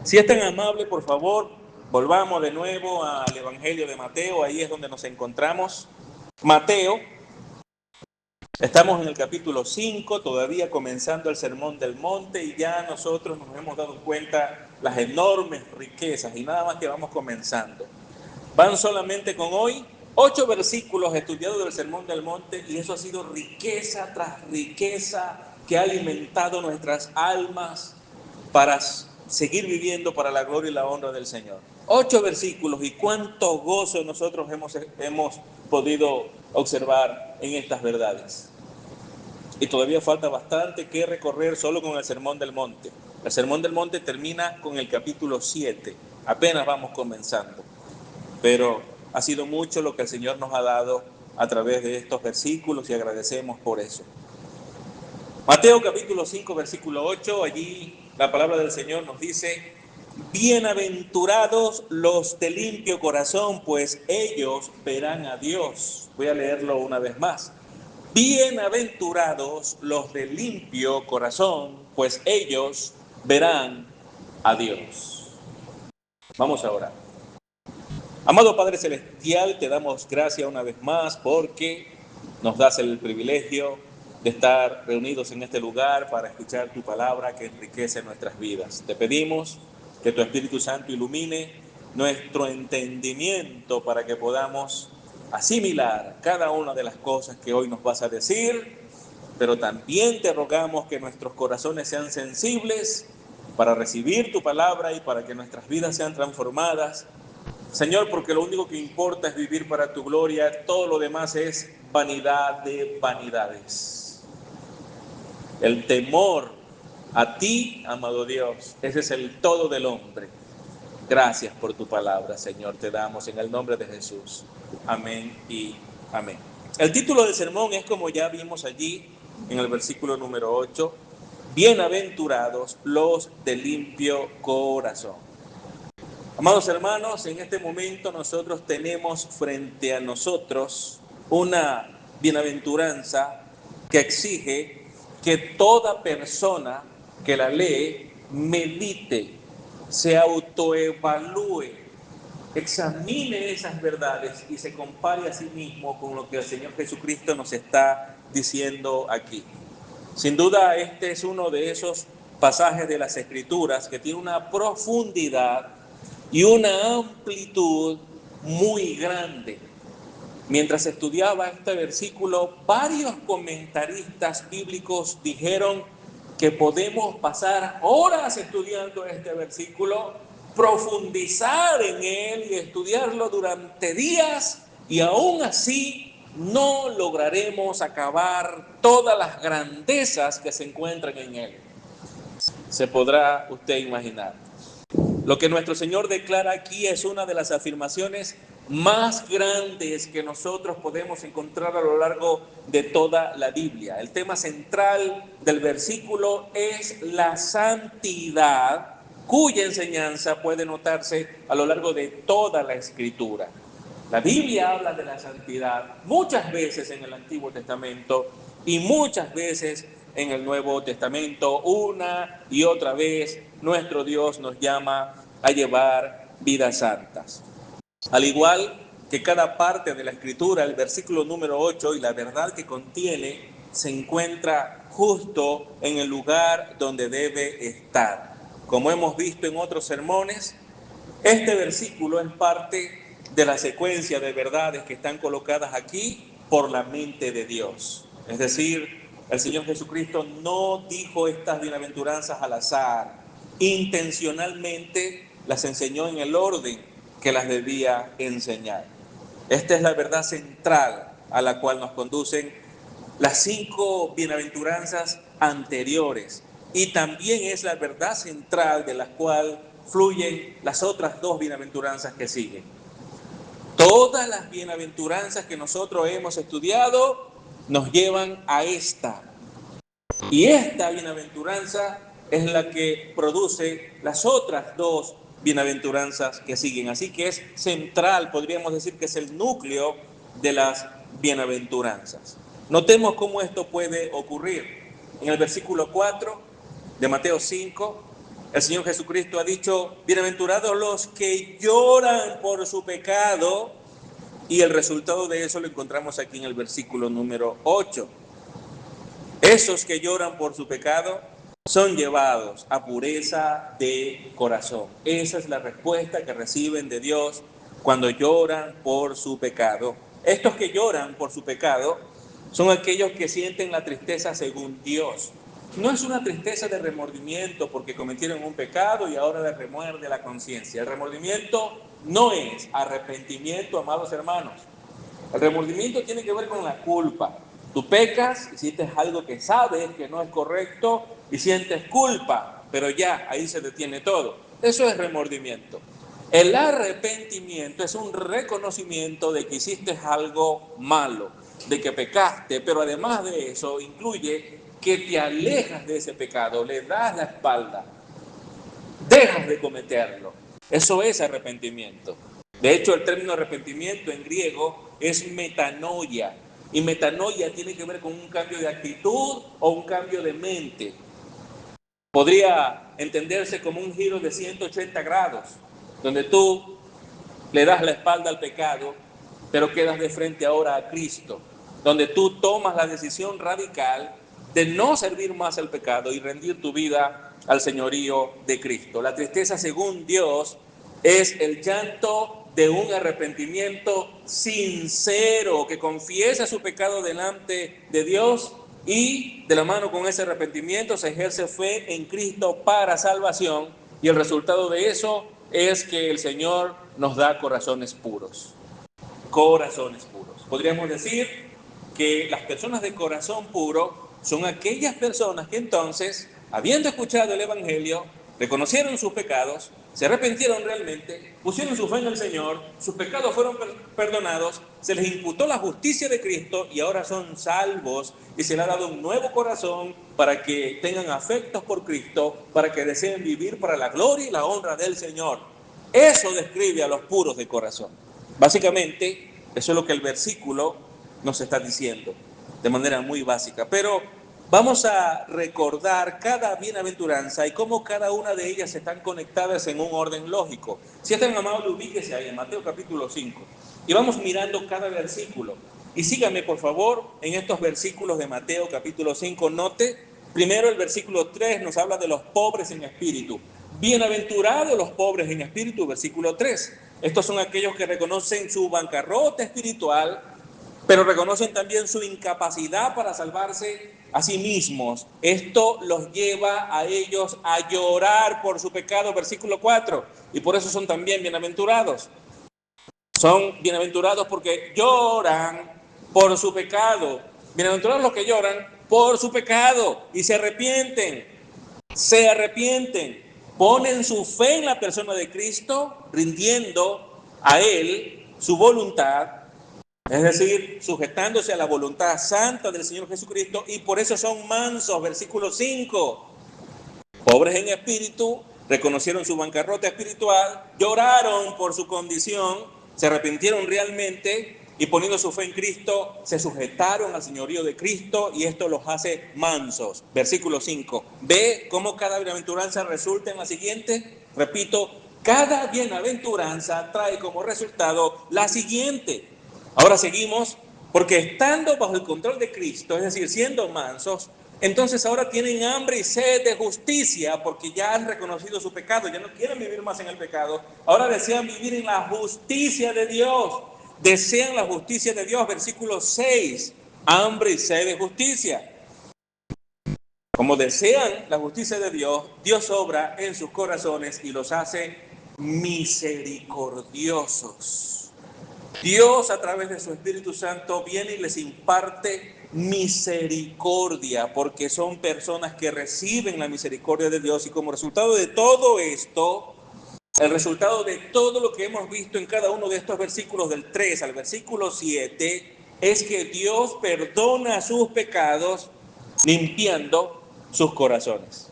Si es tan amable, por favor, volvamos de nuevo al Evangelio de Mateo, ahí es donde nos encontramos. Mateo, estamos en el capítulo 5, todavía comenzando el Sermón del Monte y ya nosotros nos hemos dado cuenta las enormes riquezas y nada más que vamos comenzando. Van solamente con hoy 8 versículos estudiados del Sermón del Monte y eso ha sido riqueza tras riqueza que ha alimentado nuestras almas para seguir viviendo para la gloria y la honra del Señor. 8 versículos y cuánto gozo nosotros hemos podido observar en estas verdades. Y todavía falta bastante que recorrer solo con el Sermón del Monte. El Sermón del Monte termina con el capítulo 7, apenas vamos comenzando. Pero ha sido mucho lo que el Señor nos ha dado a través de estos versículos y agradecemos por eso. Mateo capítulo 5, versículo 8, allí la palabra del Señor nos dice: bienaventurados los de limpio corazón, pues ellos verán a Dios. Voy a leerlo una vez más. Bienaventurados los de limpio corazón, pues ellos verán a Dios. Vamos a orar. Amado Padre Celestial, te damos gracias una vez más porque nos das el privilegio de estar reunidos en este lugar para escuchar tu palabra que enriquece nuestras vidas. Te pedimos que tu Espíritu Santo ilumine nuestro entendimiento para que podamos asimilar cada una de las cosas que hoy nos vas a decir, pero también te rogamos que nuestros corazones sean sensibles para recibir tu palabra y para que nuestras vidas sean transformadas. Señor, porque lo único que importa es vivir para tu gloria, todo lo demás es vanidad de vanidades. El temor a ti, amado Dios, ese es el todo del hombre. Gracias por tu palabra, Señor, te damos en el nombre de Jesús. Amén y amén. El título del sermón es, como ya vimos allí en el versículo número 8, bienaventurados los de limpio corazón. Amados hermanos, en este momento nosotros tenemos frente a nosotros una bienaventuranza que exige que toda persona que la lee medite, se autoevalúe, examine esas verdades y se compare a sí mismo con lo que el Señor Jesucristo nos está diciendo aquí. Sin duda, este es uno de esos pasajes de las Escrituras que tiene una profundidad y una amplitud muy grande. Mientras estudiaba este versículo, varios comentaristas bíblicos dijeron que podemos pasar horas estudiando este versículo, profundizar en él y estudiarlo durante días, y aún así no lograremos acabar todas las grandezas que se encuentran en él. Se podrá usted imaginar. Lo que nuestro Señor declara aquí es una de las afirmaciones más grandes que nosotros podemos encontrar a lo largo de toda la Biblia. El tema central del versículo es la santidad, cuya enseñanza puede notarse a lo largo de toda la Escritura. La Biblia habla de la santidad muchas veces en el Antiguo Testamento y muchas veces en el Nuevo Testamento. Una y otra vez nuestro Dios nos llama a llevar vidas santas. Al igual que cada parte de la Escritura, el versículo número 8 y la verdad que contiene se encuentra justo en el lugar donde debe estar. Como hemos visto en otros sermones, este versículo es parte de la secuencia de verdades que están colocadas aquí por la mente de Dios. Es decir, el Señor Jesucristo no dijo estas bienaventuranzas al azar, intencionalmente las enseñó en el orden que las debía enseñar. Esta es la verdad central a la cual nos conducen las 5 bienaventuranzas anteriores, y también es la verdad central de la cual fluyen las otras 2 bienaventuranzas que siguen. Todas las bienaventuranzas que nosotros hemos estudiado nos llevan a esta. Y esta bienaventuranza es la que produce las otras 2 bienaventuranzas que siguen. Así que es central, podríamos decir que es el núcleo de las bienaventuranzas. Notemos cómo esto puede ocurrir. En el versículo 4 de Mateo 5, El Señor Jesucristo ha dicho, bienaventurados los que lloran por su pecado, y el resultado de eso lo encontramos aquí en el versículo número 8. Esos que lloran por su pecado son llevados a pureza de corazón. Esa es la respuesta que reciben de Dios cuando lloran por su pecado. Estos que lloran por su pecado son aquellos que sienten la tristeza según Dios. No es una tristeza de remordimiento porque cometieron un pecado y ahora les remuerde la conciencia. El remordimiento no es arrepentimiento, amados hermanos. El remordimiento tiene que ver con la culpa. Tú pecas, hiciste algo que sabes que no es correcto y sientes culpa, pero ya, ahí se detiene todo. Eso es remordimiento. El arrepentimiento es un reconocimiento de que hiciste algo malo, de que pecaste, pero además de eso incluye que te alejas de ese pecado, le das la espalda, dejas de cometerlo. Eso es arrepentimiento. De hecho, el término arrepentimiento en griego es metanoia. Y metanoia tiene que ver con un cambio de actitud o un cambio de mente. Podría entenderse como un giro de 180 grados, donde tú le das la espalda al pecado, pero quedas de frente ahora a Cristo, donde tú tomas la decisión radical de no servir más al pecado y rendir tu vida al señorío de Cristo. La tristeza, según Dios, es el llanto de un arrepentimiento sincero, que confiesa su pecado delante de Dios y de la mano con ese arrepentimiento se ejerce fe en Cristo para salvación, y el resultado de eso es que el Señor nos da corazones puros. Corazones puros. Podríamos decir que las personas de corazón puro son aquellas personas que entonces, habiendo escuchado el Evangelio, reconocieron sus pecados, se arrepintieron realmente, pusieron su fe en el Señor, sus pecados fueron perdonados, se les imputó la justicia de Cristo y ahora son salvos y se les ha dado un nuevo corazón para que tengan afectos por Cristo, para que deseen vivir para la gloria y la honra del Señor. Eso describe a los puros de corazón. Básicamente, eso es lo que el versículo nos está diciendo, de manera muy básica. Pero vamos a recordar cada bienaventuranza y cómo cada una de ellas están conectadas en un orden lógico. Si es tan amable, ubíquese ahí en Mateo capítulo 5. Y vamos mirando cada versículo. Y sígame, por favor, en estos versículos de Mateo capítulo 5. Note, primero el versículo 3 nos habla de los pobres en espíritu. Bienaventurados los pobres en espíritu, versículo 3. Estos son aquellos que reconocen su bancarrota espiritual, pero reconocen también su incapacidad para salvarse a sí mismos. Esto los lleva a ellos a llorar por su pecado, versículo 4, y por eso son también bienaventurados. Son bienaventurados porque lloran por su pecado. Bienaventurados los que lloran por su pecado y se arrepienten, ponen su fe en la persona de Cristo, rindiendo a Él su voluntad, es decir, sujetándose a la voluntad santa del Señor Jesucristo, y por eso son mansos, versículo 5. Pobres en espíritu, reconocieron su bancarrota espiritual, lloraron por su condición, se arrepintieron realmente y poniendo su fe en Cristo, se sujetaron al señorío de Cristo y esto los hace mansos. Versículo 5. ¿Ve cómo cada bienaventuranza resulta en la siguiente? Repito, cada bienaventuranza trae como resultado la siguiente. Ahora seguimos, porque estando bajo el control de Cristo, es decir, siendo mansos, entonces ahora tienen hambre y sed de justicia porque ya han reconocido su pecado, ya no quieren vivir más en el pecado, ahora desean vivir en la justicia de Dios, desean la justicia de Dios, versículo 6, hambre y sed de justicia. Como desean la justicia de Dios, Dios obra en sus corazones y los hace misericordiosos. Dios a través de su Espíritu Santo viene y les imparte misericordia, porque son personas que reciben la misericordia de Dios, y como resultado de todo esto, el resultado de todo lo que hemos visto en cada uno de estos versículos del 3 al versículo 7, es que Dios perdona sus pecados limpiando sus corazones.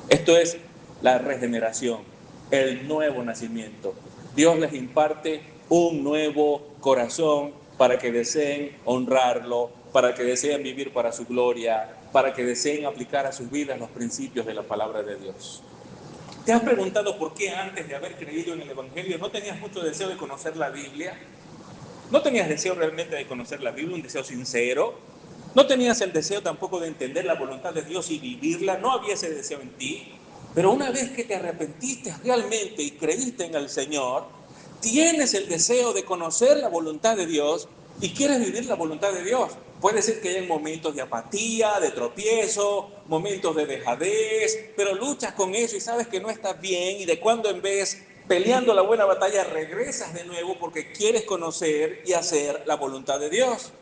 Esto es la regeneración, el nuevo nacimiento. Dios les imparte un nuevo corazón para que deseen honrarlo, para que deseen vivir para su gloria, para que deseen aplicar a sus vidas los principios de la palabra de Dios. ¿Te has preguntado por qué antes de haber creído en el Evangelio no tenías mucho deseo de conocer la Biblia? ¿No tenías deseo realmente de conocer la Biblia, un deseo sincero? ¿No tenías el deseo tampoco de entender la voluntad de Dios y vivirla? ¿No había ese deseo en ti? Pero una vez que te arrepentiste realmente y creíste en el Señor, tienes el deseo de conocer la voluntad de Dios y quieres vivir la voluntad de Dios. Puede ser que haya momentos de apatía, de tropiezo, momentos de dejadez, pero luchas con eso y sabes que no estás bien y de cuando en vez, peleando la buena batalla, regresas de nuevo porque quieres conocer y hacer la voluntad de Dios.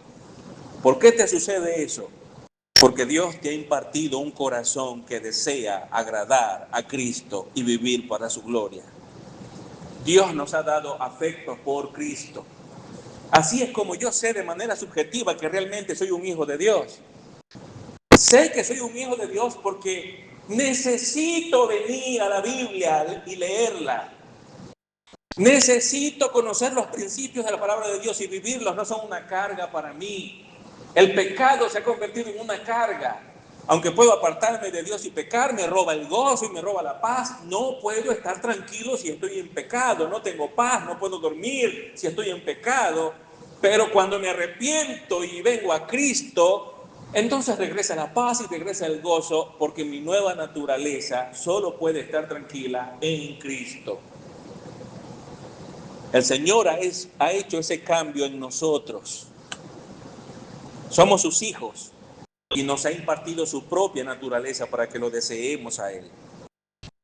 ¿Por qué te sucede eso? Porque Dios te ha impartido un corazón que desea agradar a Cristo y vivir para su gloria. Dios nos ha dado afecto por Cristo. Así es como yo sé de manera subjetiva que realmente soy un hijo de Dios. Sé que soy un hijo de Dios porque necesito venir a la Biblia y leerla. Necesito conocer los principios de la palabra de Dios y vivirlos. No son una carga para mí. El pecado se ha convertido en una carga. Aunque puedo apartarme de Dios y pecar, me roba el gozo y me roba la paz. No puedo estar tranquilo si estoy en pecado. No tengo paz, no puedo dormir si estoy en pecado. Pero cuando me arrepiento y vengo a Cristo, entonces regresa la paz y regresa el gozo, porque mi nueva naturaleza solo puede estar tranquila en Cristo. El Señor ha hecho ese cambio en nosotros. Somos sus hijos y nos ha impartido su propia naturaleza para que lo deseemos a Él.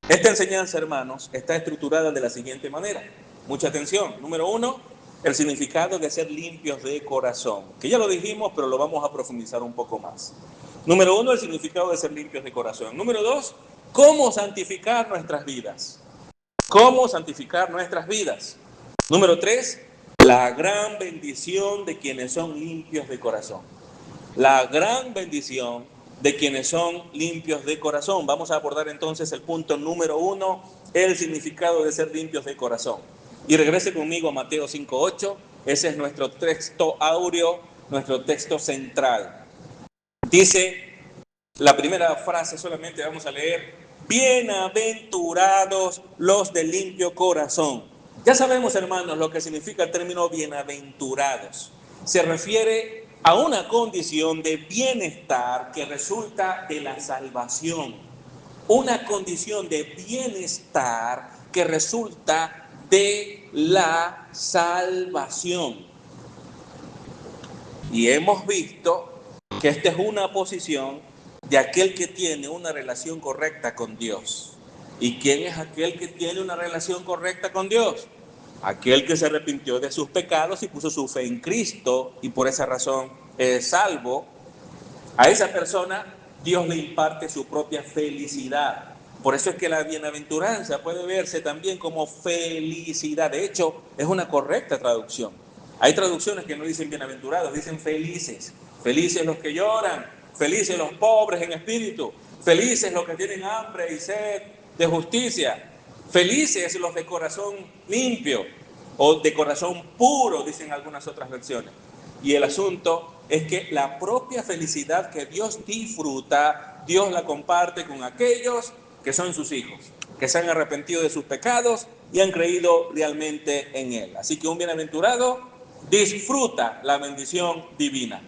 Esta enseñanza, hermanos, está estructurada de la siguiente manera. Mucha atención. Número 1, el significado de ser limpios de corazón, que ya lo dijimos, pero lo vamos a profundizar un poco más. Número 1, el significado de ser limpios de corazón. Número 2, cómo santificar nuestras vidas. Cómo santificar nuestras vidas. Número 3, la gran bendición de quienes son limpios de corazón. La gran bendición de quienes son limpios de corazón. Vamos a abordar entonces el punto número 1, el significado de ser limpios de corazón. Y regrese conmigo a Mateo 5:8. Ese es nuestro texto áureo, nuestro texto central. Dice la primera frase, solamente vamos a leer: bienaventurados los de limpio corazón. Ya sabemos, hermanos, lo que significa el término bienaventurados. Se refiere a una condición de bienestar que resulta de la salvación. Una condición de bienestar que resulta de la salvación. Y hemos visto que esta es una posición de aquel que tiene una relación correcta con Dios. ¿Y quién es aquel que tiene una relación correcta con Dios? Aquel que se arrepintió de sus pecados y puso su fe en Cristo y por esa razón es salvo. A esa persona Dios le imparte su propia felicidad. Por eso es que la bienaventuranza puede verse también como felicidad. De hecho, es una correcta traducción. Hay traducciones que no dicen bienaventurados, dicen felices. Felices los que lloran, felices los pobres en espíritu, felices los que tienen hambre y sed de justicia, felices los de corazón limpio o de corazón puro, dicen algunas otras versiones. Y el asunto es que la propia felicidad que Dios disfruta, Dios la comparte con aquellos que son sus hijos, que se han arrepentido de sus pecados y han creído realmente en Él. Así que un bienaventurado disfruta la bendición divina.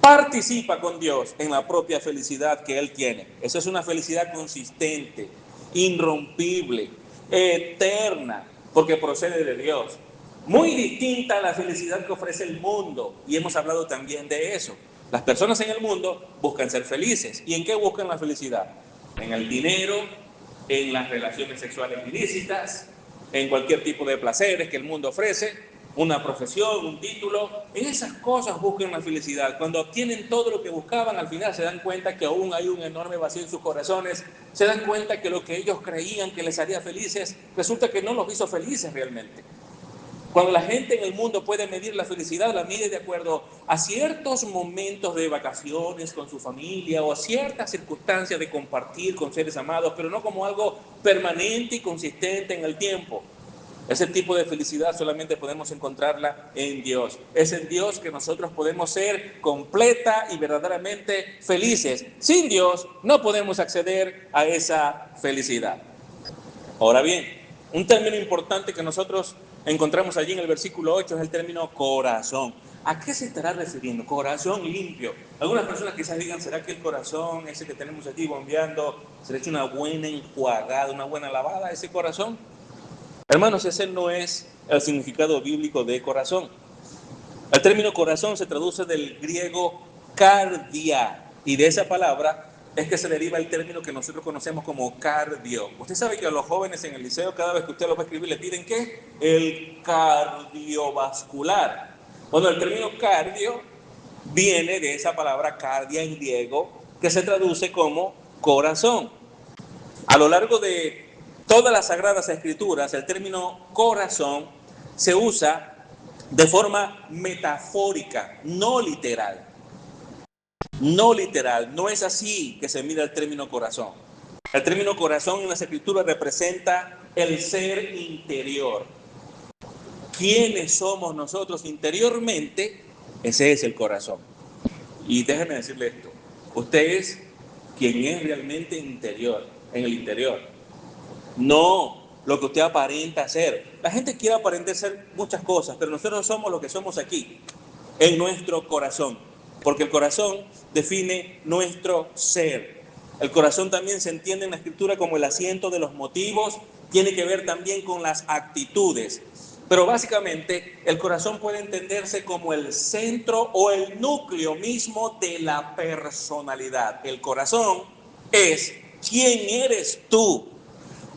Participa con Dios en la propia felicidad que Él tiene. Esa es una felicidad consistente, irrompible, eterna, porque procede de Dios. Muy distinta a la felicidad que ofrece el mundo, y hemos hablado también de eso. Las personas en el mundo buscan ser felices. ¿Y en qué buscan la felicidad? En el dinero, en las relaciones sexuales ilícitas, en cualquier tipo de placeres que el mundo ofrece, una profesión, un título. En esas cosas buscan la felicidad. Cuando obtienen todo lo que buscaban, al final se dan cuenta que aún hay un enorme vacío en sus corazones. Se dan cuenta que lo que ellos creían que les haría felices, resulta que no los hizo felices realmente. Cuando la gente en el mundo puede medir la felicidad, la mide de acuerdo a ciertos momentos de vacaciones con su familia o a ciertas circunstancias de compartir con seres amados, pero no como algo permanente y consistente en el tiempo. Ese tipo de felicidad solamente podemos encontrarla en Dios. Es en Dios que nosotros podemos ser completa y verdaderamente felices. Sin Dios no podemos acceder a esa felicidad. Ahora bien, un término importante que nosotros encontramos allí en el versículo 8 es el término corazón. ¿A qué se estará refiriendo? Corazón limpio. Algunas personas quizás digan, ¿será que el corazón, ese que tenemos aquí bombeando, se le echa una buena enjuagada, una buena lavada a ese corazón? Hermanos, ese no es el significado bíblico de corazón. El término corazón se traduce del griego cardia, y de esa palabra es que se deriva el término que nosotros conocemos como cardio. Usted sabe que a los jóvenes en el liceo, cada vez que usted los va a escribir, le piden ¿qué? El cardiovascular. Bueno, el término cardio viene de esa palabra cardia en griego, que se traduce como corazón. A lo largo de todas las Sagradas Escrituras, el término corazón se usa de forma metafórica, no literal. No literal, no es así que se mira el término corazón. El término corazón en las Escrituras representa el ser interior. ¿Quiénes somos nosotros interiormente? Ese es el corazón. Y déjeme decirle esto, usted es quien es realmente interior, en el interior. No lo que usted aparenta ser. La gente quiere aparentar ser muchas cosas, pero nosotros somos lo que somos aquí, en nuestro corazón. Porque el corazón define nuestro ser. El corazón también se entiende en la Escritura como el asiento de los motivos, tiene que ver también con las actitudes. Pero básicamente el corazón puede entenderse como el centro o el núcleo mismo de la personalidad. El corazón es quién eres tú.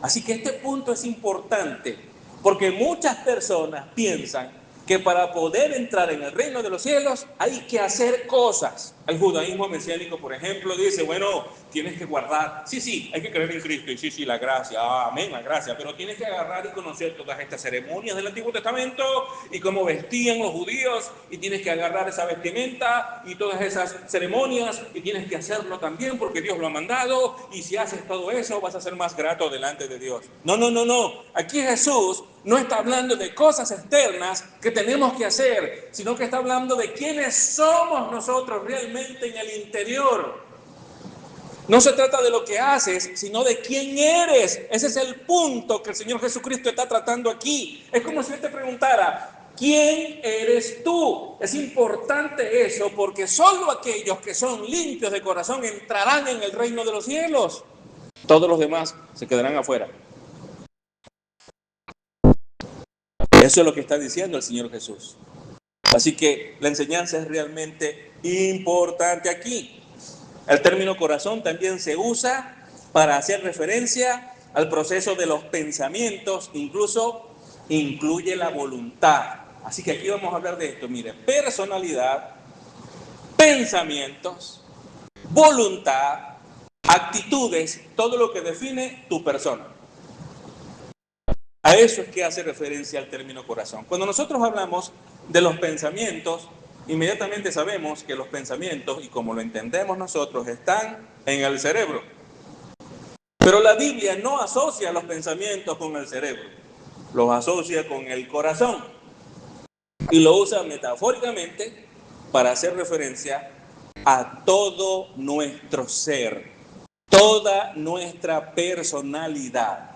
Así que este punto es importante porque muchas personas piensan que para poder entrar en el reino de los cielos hay que hacer cosas. El judaísmo mesiánico, por ejemplo, dice, bueno, tienes que guardar, sí, hay que creer en Cristo, y sí, la gracia, amén, la gracia, pero tienes que agarrar y conocer todas estas ceremonias del Antiguo Testamento y cómo vestían los judíos, y tienes que agarrar esa vestimenta y todas esas ceremonias, y tienes que hacerlo también porque Dios lo ha mandado, y si haces todo eso vas a ser más grato delante de Dios. No, aquí Jesús no está hablando de cosas externas que tenemos que hacer, sino que está hablando de quiénes somos nosotros realmente en el interior. No se trata de lo que haces, sino de quién eres. Ese es el punto que el Señor Jesucristo está tratando aquí. Es como si Él te preguntara, ¿quién eres tú? Es importante eso porque solo aquellos que son limpios de corazón entrarán en el reino de los cielos. Todos los demás se quedarán afuera. Eso es lo que está diciendo el Señor Jesús. Así que la enseñanza es realmente importante aquí. El término corazón también se usa para hacer referencia al proceso de los pensamientos, incluso incluye la voluntad. Así que aquí vamos a hablar de esto, mire, personalidad, pensamientos, voluntad, actitudes, todo lo que define tu persona. A eso es que hace referencia al término corazón. Cuando nosotros hablamos de los pensamientos, inmediatamente sabemos que los pensamientos, y como lo entendemos nosotros, están en el cerebro. Pero la Biblia no asocia los pensamientos con el cerebro, los asocia con el corazón. Y lo usa metafóricamente para hacer referencia a todo nuestro ser, toda nuestra personalidad.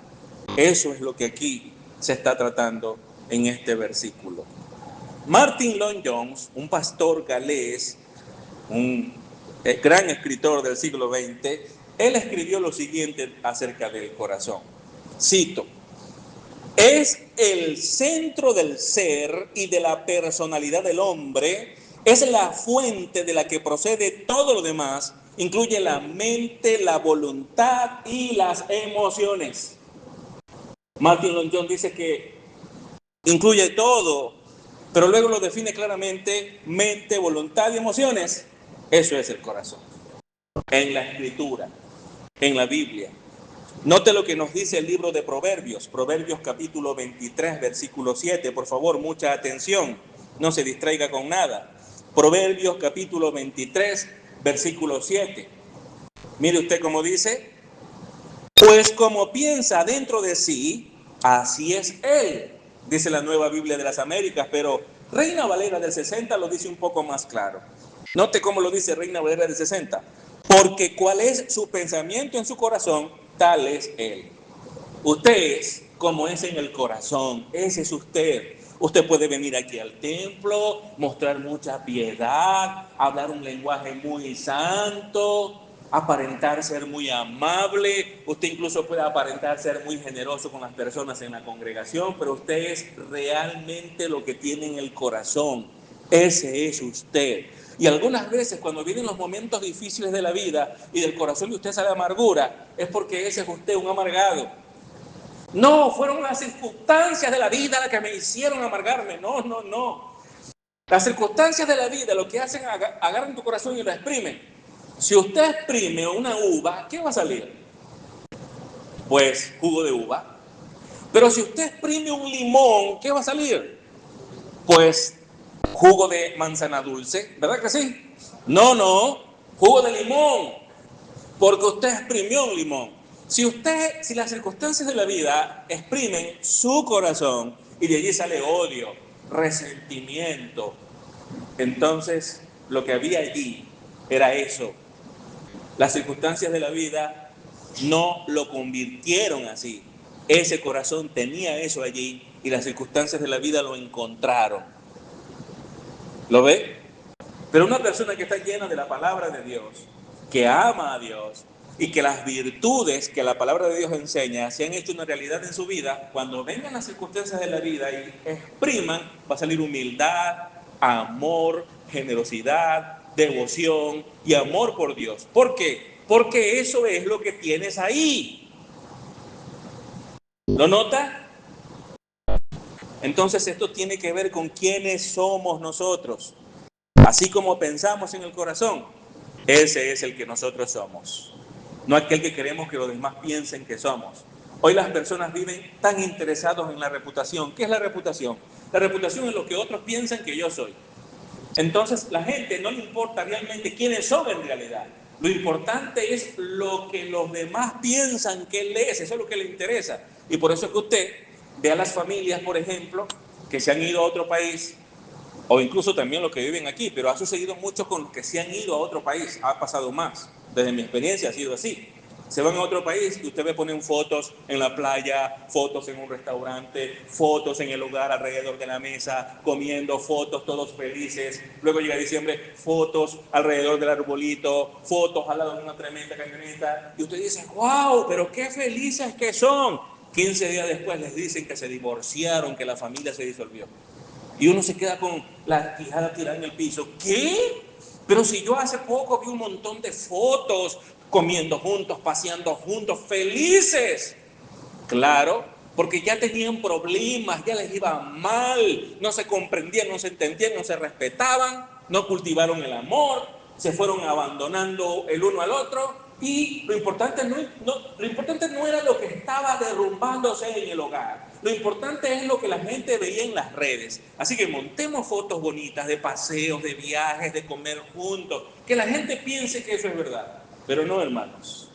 Eso es lo que aquí se está tratando en este versículo. Martin Lloyd-Jones, un pastor galés, un gran escritor del siglo XX, él escribió lo siguiente acerca del corazón. Cito, es el centro del ser y de la personalidad del hombre, es la fuente de la que procede todo lo demás, incluye la mente, la voluntad y las emociones. Martin Lloyd-Jones dice que incluye todo, pero luego lo define claramente: mente, voluntad y emociones. Eso es el corazón. En la Escritura, en la Biblia. Note lo que nos dice el libro de Proverbios, Proverbios capítulo 23, versículo 7. Por favor, mucha atención, no se distraiga con nada. Proverbios capítulo 23, versículo 7. Mire usted cómo dice: pues como piensa dentro de sí, así es él. Dice la Nueva Biblia de las Américas, pero Reina Valera del 60 lo dice un poco más claro. Note cómo lo dice Reina Valera del 60. Porque cuál es su pensamiento en su corazón, tal es él. Usted es como es en el corazón, ese es usted. Usted puede venir aquí al templo, mostrar mucha piedad, hablar un lenguaje muy santo, aparentar ser muy amable. Usted incluso puede aparentar ser muy generoso con las personas en la congregación, pero usted es realmente lo que tiene en el corazón. Ese es usted. Y algunas veces cuando vienen los momentos difíciles de la vida y del corazón de usted sale amargura, es porque ese es usted, un amargado. No, fueron las circunstancias de la vida las que me hicieron amargarme. No, no, no. Las circunstancias de la vida lo que hacen, agarran tu corazón y lo exprimen. Si usted exprime una uva, ¿qué va a salir? Pues jugo de uva. Pero si usted exprime un limón, ¿qué va a salir? Pues jugo de manzana dulce, ¿verdad que sí? No, no, jugo de limón, porque usted exprimió un limón. Si las circunstancias de la vida exprimen su corazón y de allí sale odio, resentimiento, entonces lo que había allí era eso. Las circunstancias de la vida no lo convirtieron así. Ese corazón tenía eso allí y las circunstancias de la vida lo encontraron. ¿Lo ve? Pero una persona que está llena de la palabra de Dios, que ama a Dios y que las virtudes que la palabra de Dios enseña se han hecho una realidad en su vida, cuando vengan las circunstancias de la vida y expriman, va a salir humildad, amor, generosidad, devoción y amor por Dios. ¿Por qué? Porque eso es lo que tienes ahí. ¿Lo nota? Entonces esto tiene que ver con quiénes somos nosotros. Así como pensamos en el corazón, ese es el que nosotros somos. No aquel que queremos que los demás piensen que somos. Hoy las personas viven tan interesados en la reputación. ¿Qué es la reputación? La reputación es lo que otros piensan que yo soy. Entonces la gente no le importa realmente quiénes son en realidad. Lo importante es lo que los demás piensan que él es. Eso es lo que le interesa. Y por eso es que usted ve a las familias, por ejemplo, que se han ido a otro país, o incluso también los que viven aquí, pero ha sucedido mucho con los que se han ido a otro país, ha pasado más, desde mi experiencia ha sido así. Se van a otro país y usted ve ponen fotos en la playa, fotos en un restaurante, fotos en el hogar alrededor de la mesa, comiendo, fotos todos felices. Luego llega diciembre, fotos alrededor del arbolito, fotos al lado de una tremenda camioneta. Y usted dice, wow, pero qué felices que son. 15 días después les dicen que se divorciaron, que la familia se disolvió. Y uno se queda con la quijada tirada en el piso. ¿Qué? Pero si yo hace poco vi un montón de fotos comiendo juntos, paseando juntos, felices. Claro, porque ya tenían problemas, ya les iba mal, no se comprendían, no se entendían, no se respetaban, no cultivaron el amor, se fueron abandonando el uno al otro y lo importante no era lo que estaba derrumbándose en el hogar. Lo importante es lo que la gente veía en las redes. Así que montemos fotos bonitas de paseos, de viajes, de comer juntos, que la gente piense que eso es verdad. Pero no, hermanos.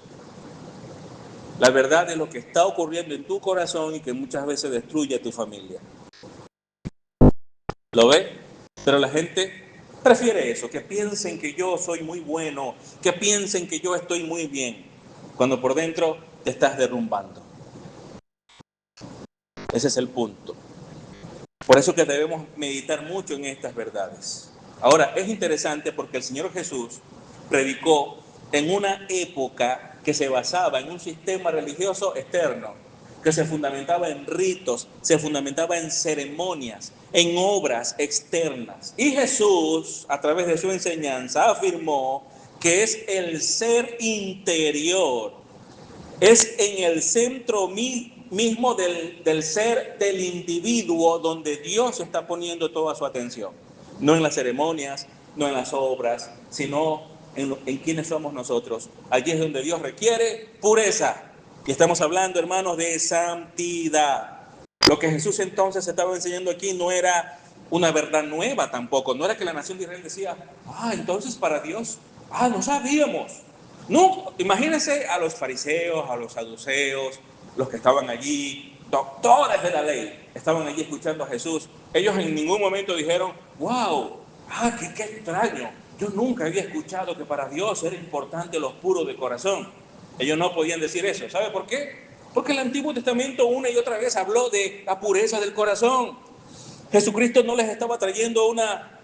La verdad es lo que está ocurriendo en tu corazón y que muchas veces destruye a tu familia. ¿Lo ves? Pero la gente prefiere eso, que piensen que yo soy muy bueno, que piensen que yo estoy muy bien, cuando por dentro te estás derrumbando. Ese es el punto. Por eso que debemos meditar mucho en estas verdades. Ahora, es interesante porque el Señor Jesús predicó en una época que se basaba en un sistema religioso externo, que se fundamentaba en ritos, se fundamentaba en ceremonias, en obras externas. Y Jesús, a través de su enseñanza, afirmó que es el ser interior, es en el centro mismo del ser del individuo donde Dios está poniendo toda su atención. No en las ceremonias, no en las obras, sino en quiénes somos nosotros. Allí es donde Dios requiere pureza. Y estamos hablando, hermanos, de santidad. Lo que Jesús entonces estaba enseñando aquí no era una verdad nueva tampoco. No era que la nación de Israel decía, entonces para Dios, no sabíamos. No, imagínense a los fariseos, a los saduceos, los que estaban allí, doctores de la ley, estaban allí escuchando a Jesús. Ellos en ningún momento dijeron, wow, qué extraño. Yo nunca había escuchado que para Dios era importante los puros de corazón. Ellos no podían decir eso. ¿Sabe por qué? Porque el Antiguo Testamento una y otra vez habló de la pureza del corazón. Jesucristo no les estaba trayendo una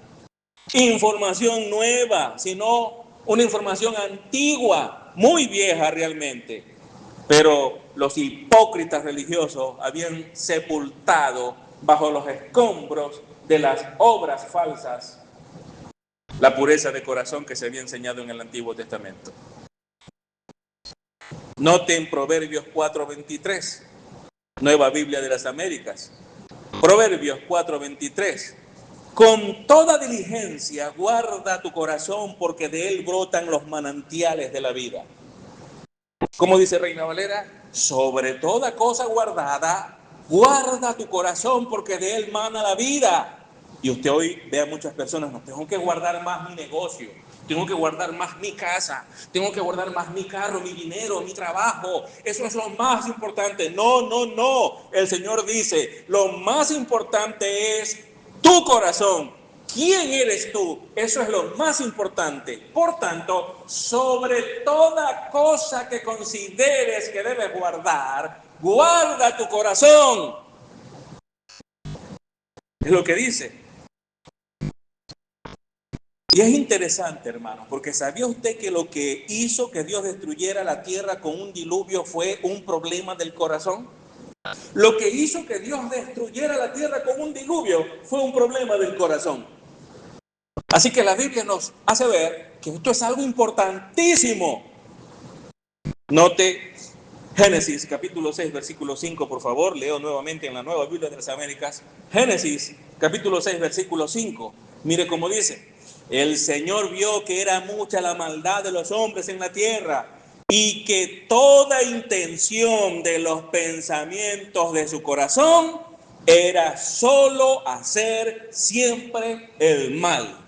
información nueva, sino una información antigua, muy vieja realmente. Pero los hipócritas religiosos habían sepultado bajo los escombros de las obras falsas la pureza de corazón que se había enseñado en el Antiguo Testamento. Noten Proverbios 4:23, Nueva Biblia de las Américas. Proverbios 4:23. Con toda diligencia guarda tu corazón, porque de él brotan los manantiales de la vida. ¿Cómo dice Reina Valera? Sobre toda cosa guardada, guarda tu corazón, porque de él mana la vida. Y usted hoy ve a muchas personas: no, tengo que guardar más mi negocio, tengo que guardar más mi casa, tengo que guardar más mi carro, mi dinero, mi trabajo. Eso es lo más importante. No, no, no. El Señor dice, lo más importante es tu corazón. ¿Quién eres tú? Eso es lo más importante. Por tanto, sobre toda cosa que consideres que debes guardar, guarda tu corazón. Es lo que dice. Y es interesante, hermanos, porque ¿sabía usted que lo que hizo que Dios destruyera la tierra con un diluvio fue un problema del corazón? Lo que hizo que Dios destruyera la tierra con un diluvio fue un problema del corazón. Así que la Biblia nos hace ver que esto es algo importantísimo. Note Génesis capítulo 6, versículo 5, por favor. Leo nuevamente en la Nueva Biblia de las Américas. Génesis capítulo 6, versículo 5. Mire cómo dice: el Señor vio que era mucha la maldad de los hombres en la tierra, y que toda intención de los pensamientos de su corazón era solo hacer siempre el mal.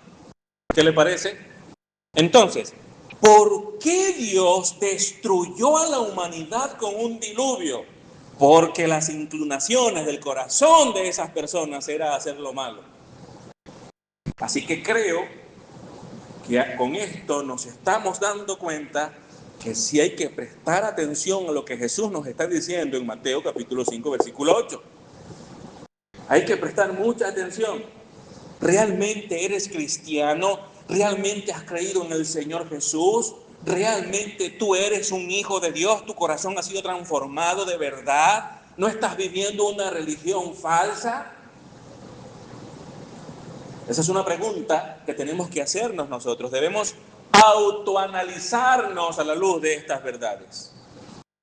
¿Qué le parece? Entonces, ¿por qué Dios destruyó a la humanidad con un diluvio? Porque las inclinaciones del corazón de esas personas era hacer lo malo. Así que creo que con esto nos estamos dando cuenta que sí hay que prestar atención a lo que Jesús nos está diciendo en Mateo capítulo 5, versículo 8. Hay que prestar mucha atención. ¿Realmente eres cristiano? ¿Realmente has creído en el Señor Jesús? ¿Realmente tú eres un hijo de Dios? ¿Tu corazón ha sido transformado de verdad? ¿No estás viviendo una religión falsa? Esa es una pregunta que tenemos que hacernos nosotros. Debemos autoanalizarnos a la luz de estas verdades.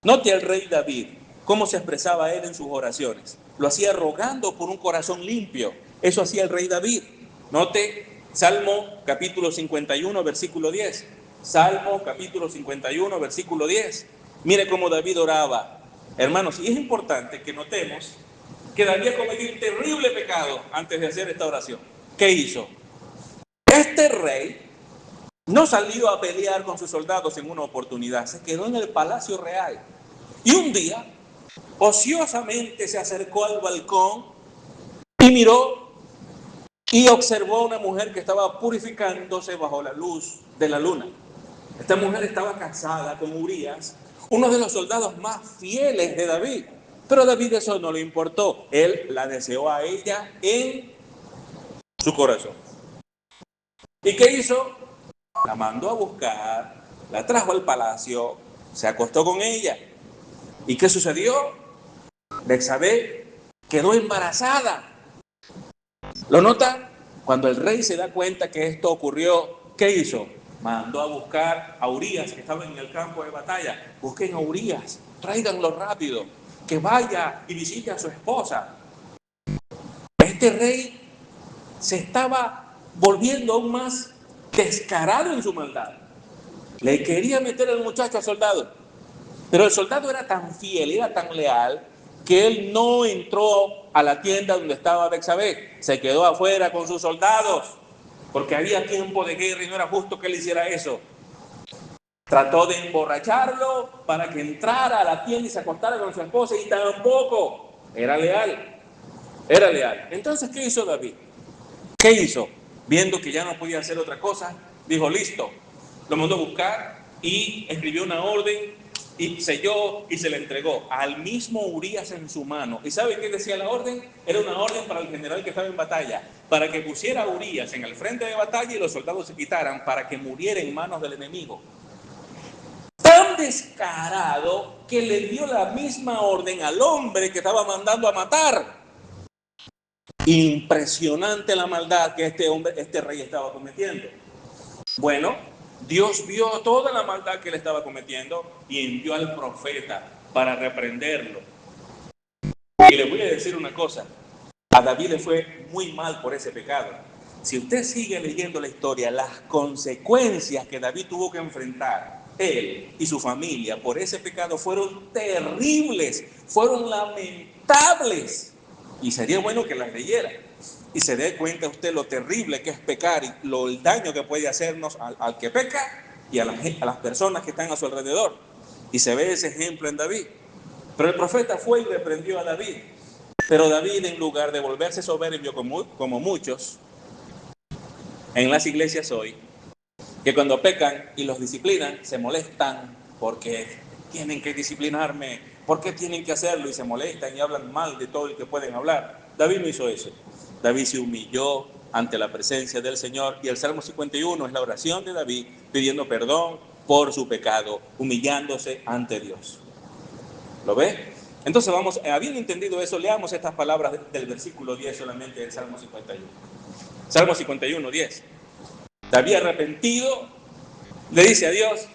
Note al rey David, cómo se expresaba él en sus oraciones. Lo hacía rogando por un corazón limpio. Eso hacía el rey David. Note Salmo capítulo 51, versículo 10. Salmo capítulo 51, versículo 10. Mire cómo David oraba. Hermanos, y es importante que notemos que David cometió un terrible pecado antes de hacer esta oración. ¿Qué hizo? Este rey no salió a pelear con sus soldados en una oportunidad, se quedó en el palacio real. Y un día, ociosamente se acercó al balcón y miró y observó a una mujer que estaba purificándose bajo la luz de la luna. Esta mujer estaba casada con Urías, uno de los soldados más fieles de David. Pero a David eso no le importó. Él la deseó a ella en su corazón. ¿Y qué hizo? La mandó a buscar, la trajo al palacio, se acostó con ella. ¿Y qué sucedió? Betsabé quedó embarazada. ¿Lo notan? Cuando el rey se da cuenta que esto ocurrió, ¿qué hizo? Mandó a buscar a Urías, que estaba en el campo de batalla. Busquen a Urías, tráiganlo rápido, que vaya y visite a su esposa. Este rey se estaba volviendo aún más descarado en su maldad. Le quería meter al muchacho al soldado, pero el soldado era tan fiel, era tan leal, que él no entró a la tienda donde estaba Betsabé, se quedó afuera con sus soldados, porque había tiempo de guerra y no era justo que él hiciera eso. Trató de emborracharlo para que entrara a la tienda y se acostara con su esposa, y tampoco. Era leal, era leal. Entonces, ¿qué hizo David? ¿Qué hizo? Viendo que ya no podía hacer otra cosa, dijo: listo. Lo mandó a buscar y escribió una orden y selló y se le entregó al mismo Urías en su mano. ¿Y sabe qué decía la orden? Era una orden para el general que estaba en batalla, para que pusiera a Urías en el frente de batalla y los soldados se quitaran para que muriera en manos del enemigo. Tan descarado que le dio la misma orden al hombre que estaba mandando a matar. Impresionante la maldad que este rey estaba cometiendo. Bueno, Dios vio toda la maldad que él estaba cometiendo y envió al profeta para reprenderlo. Y le voy a decir una cosa, a David le fue muy mal por ese pecado. Si usted sigue leyendo la historia, las consecuencias que David tuvo que enfrentar, él y su familia, por ese pecado fueron terribles, fueron lamentables. Y sería bueno que las leyera y se dé cuenta usted lo terrible que es pecar y el daño que puede hacernos al que peca y a las personas que están a su alrededor. Y se ve ese ejemplo en David. Pero el profeta fue y reprendió a David. Pero David, en lugar de volverse soberbio como muchos en las iglesias hoy, que cuando pecan y los disciplinan, se molestan porque tienen que disciplinarme, porque tienen que hacerlo, y se molestan y hablan mal de todo el que pueden hablar. David no hizo eso. David se humilló ante la presencia del Señor, y el Salmo 51 es la oración de David pidiendo perdón por su pecado, humillándose ante Dios. ¿Lo ve? Entonces vamos, habiendo entendido eso, leamos estas palabras del versículo 10 solamente del Salmo 51. Salmo 51, 10. David arrepentido le dice a Dios: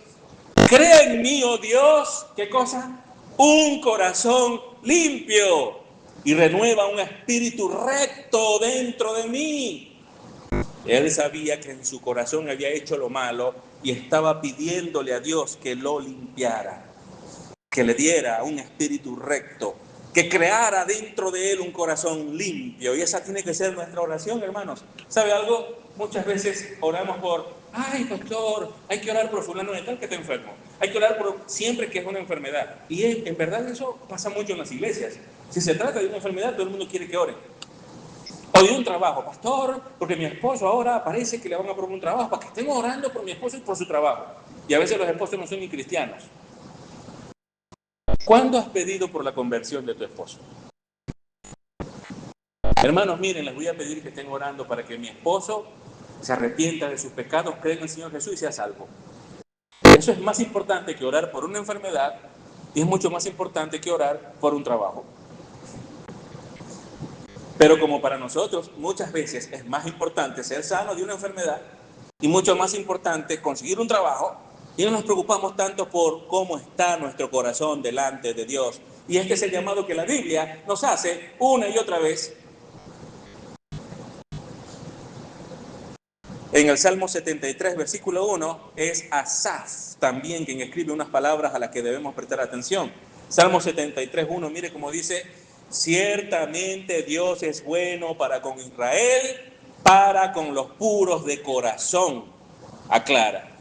crea en mí, oh Dios, ¿qué cosa? Un corazón limpio y renueva un espíritu recto dentro de mí. Él sabía que en su corazón había hecho lo malo y estaba pidiéndole a Dios que lo limpiara, que le diera un espíritu recto, que creara dentro de él un corazón limpio. Y esa tiene que ser nuestra oración, hermanos. ¿Sabe algo? Muchas veces oramos por: ay, pastor, hay que orar por fulano de tal que está enfermo. Hay que orar por siempre que es una enfermedad. Y en verdad eso pasa mucho en las iglesias. Si se trata de una enfermedad, todo el mundo quiere que ore. O de un trabajo: pastor, porque mi esposo ahora parece que le van a proponer un trabajo, para que estén orando por mi esposo y por su trabajo. Y a veces los esposos no son ni cristianos. ¿Cuándo has pedido por la conversión de tu esposo? Hermanos, miren, les voy a pedir que estén orando para que mi esposo se arrepienta de sus pecados, cree en el Señor Jesús y sea salvo. Eso es más importante que orar por una enfermedad, y es mucho más importante que orar por un trabajo. Pero como para nosotros muchas veces es más importante ser sano de una enfermedad y mucho más importante conseguir un trabajo, y no nos preocupamos tanto por cómo está nuestro corazón delante de Dios. Y este es el llamado que la Biblia nos hace una y otra vez. En el Salmo 73, versículo 1, es Asaf también quien escribe unas palabras a las que debemos prestar atención. Salmo 73, 1, mire cómo dice: ciertamente Dios es bueno para con Israel, para con los puros de corazón. Aclara.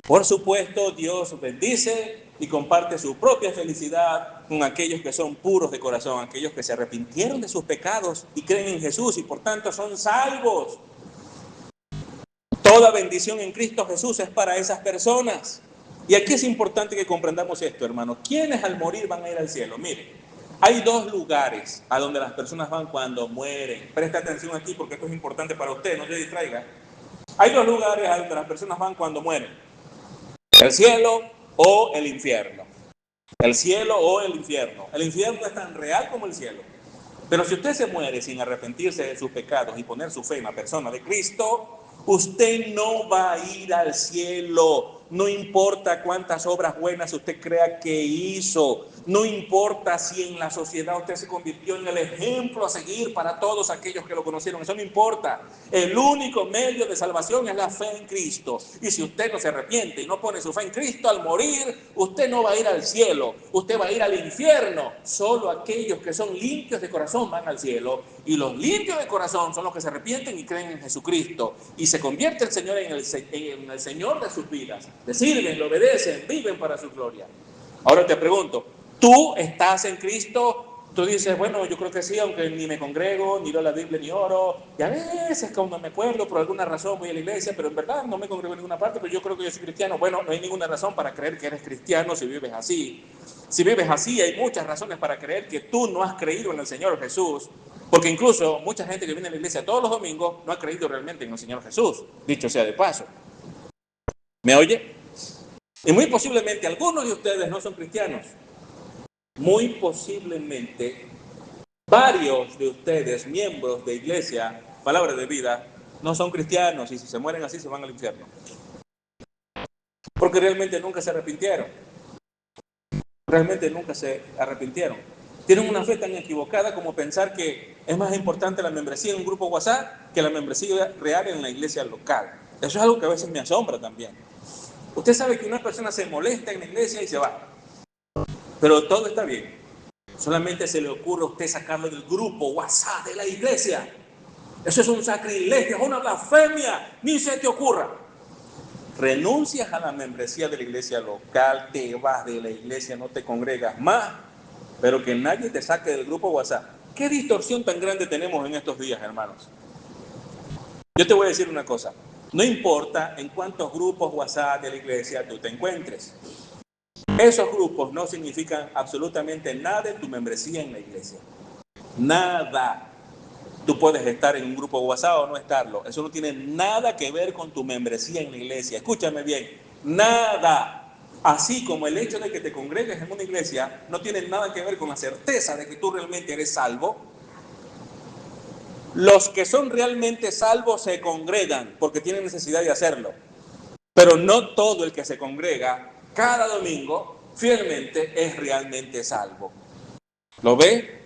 Por supuesto, Dios bendice y comparte su propia felicidad con aquellos que son puros de corazón, aquellos que se arrepintieron de sus pecados y creen en Jesús y por tanto son salvos. Toda bendición en Cristo Jesús es para esas personas. Y aquí es importante que comprendamos esto, hermanos. ¿Quiénes al morir van a ir al cielo? Mire, hay dos lugares a donde las personas van cuando mueren. Presta atención aquí porque esto es importante para usted, no se distraiga. Hay dos lugares a donde las personas van cuando mueren: el cielo o el infierno. El cielo o el infierno. El infierno es tan real como el cielo. Pero si usted se muere sin arrepentirse de sus pecados y poner su fe en la persona de Cristo, usted no va a ir al cielo. No importa cuántas obras buenas usted crea que hizo. No importa si en la sociedad usted se convirtió en el ejemplo a seguir para todos aquellos que lo conocieron. Eso no importa. El único medio de salvación es la fe en Cristo. Y si usted no se arrepiente y no pone su fe en Cristo, al morir, usted no va a ir al cielo. Usted va a ir al infierno. Solo aquellos que son limpios de corazón van al cielo. Y los limpios de corazón son los que se arrepienten y creen en Jesucristo. Y se convierte el Señor en el Señor de sus vidas. Le sirven, le obedecen, viven para su gloria. Ahora te pregunto, ¿tú estás en Cristo Tú dices, bueno, yo creo que sí, aunque ni me congrego, ni leo la Biblia, ni oro. Y a veces cuando me acuerdo, por alguna razón voy a la iglesia, pero en verdad no me congrego en ninguna parte, pero yo creo que yo soy cristiano. Bueno, no hay ninguna razón para creer que eres cristiano si vives así. Si vives así, hay muchas razones para creer que tú no has creído en el Señor Jesús. Porque incluso mucha gente que viene a la iglesia todos los domingos no ha creído realmente en el Señor Jesús, dicho sea de paso. ¿Me oye? Y muy posiblemente algunos de ustedes no son cristianos. Muy posiblemente varios de ustedes, miembros de iglesia, palabra de vida, no son cristianos y si se mueren así se van al infierno. Porque realmente nunca se arrepintieron. Realmente nunca se arrepintieron. Tienen una fe tan equivocada como pensar que es más importante la membresía en un grupo WhatsApp que la membresía real en la iglesia local. Eso es algo que a veces me asombra también. Usted sabe que una persona se molesta en la iglesia y se va. Pero todo está bien. Solamente se le ocurre a usted sacarlo del grupo WhatsApp de la iglesia. Eso es un sacrilegio, es una blasfemia. Ni se te ocurra. Renuncias a la membresía de la iglesia local, te vas de la iglesia, no te congregas más, pero que nadie te saque del grupo WhatsApp. ¿Qué distorsión tan grande tenemos en estos días, hermanos? Yo te voy a decir una cosa. No importa en cuántos grupos WhatsApp de la iglesia tú te encuentres. Esos grupos no significan absolutamente nada en tu membresía en la iglesia. Nada. Tú puedes estar en un grupo WhatsApp o no estarlo. Eso no tiene nada que ver con tu membresía en la iglesia. Escúchame bien. Nada. Así como el hecho de que te congregues en una iglesia no tiene nada que ver con la certeza de que tú realmente eres salvo. Los que son realmente salvos se congregan porque tienen necesidad de hacerlo. Pero no todo el que se congrega cada domingo fielmente es realmente salvo. ¿Lo ve?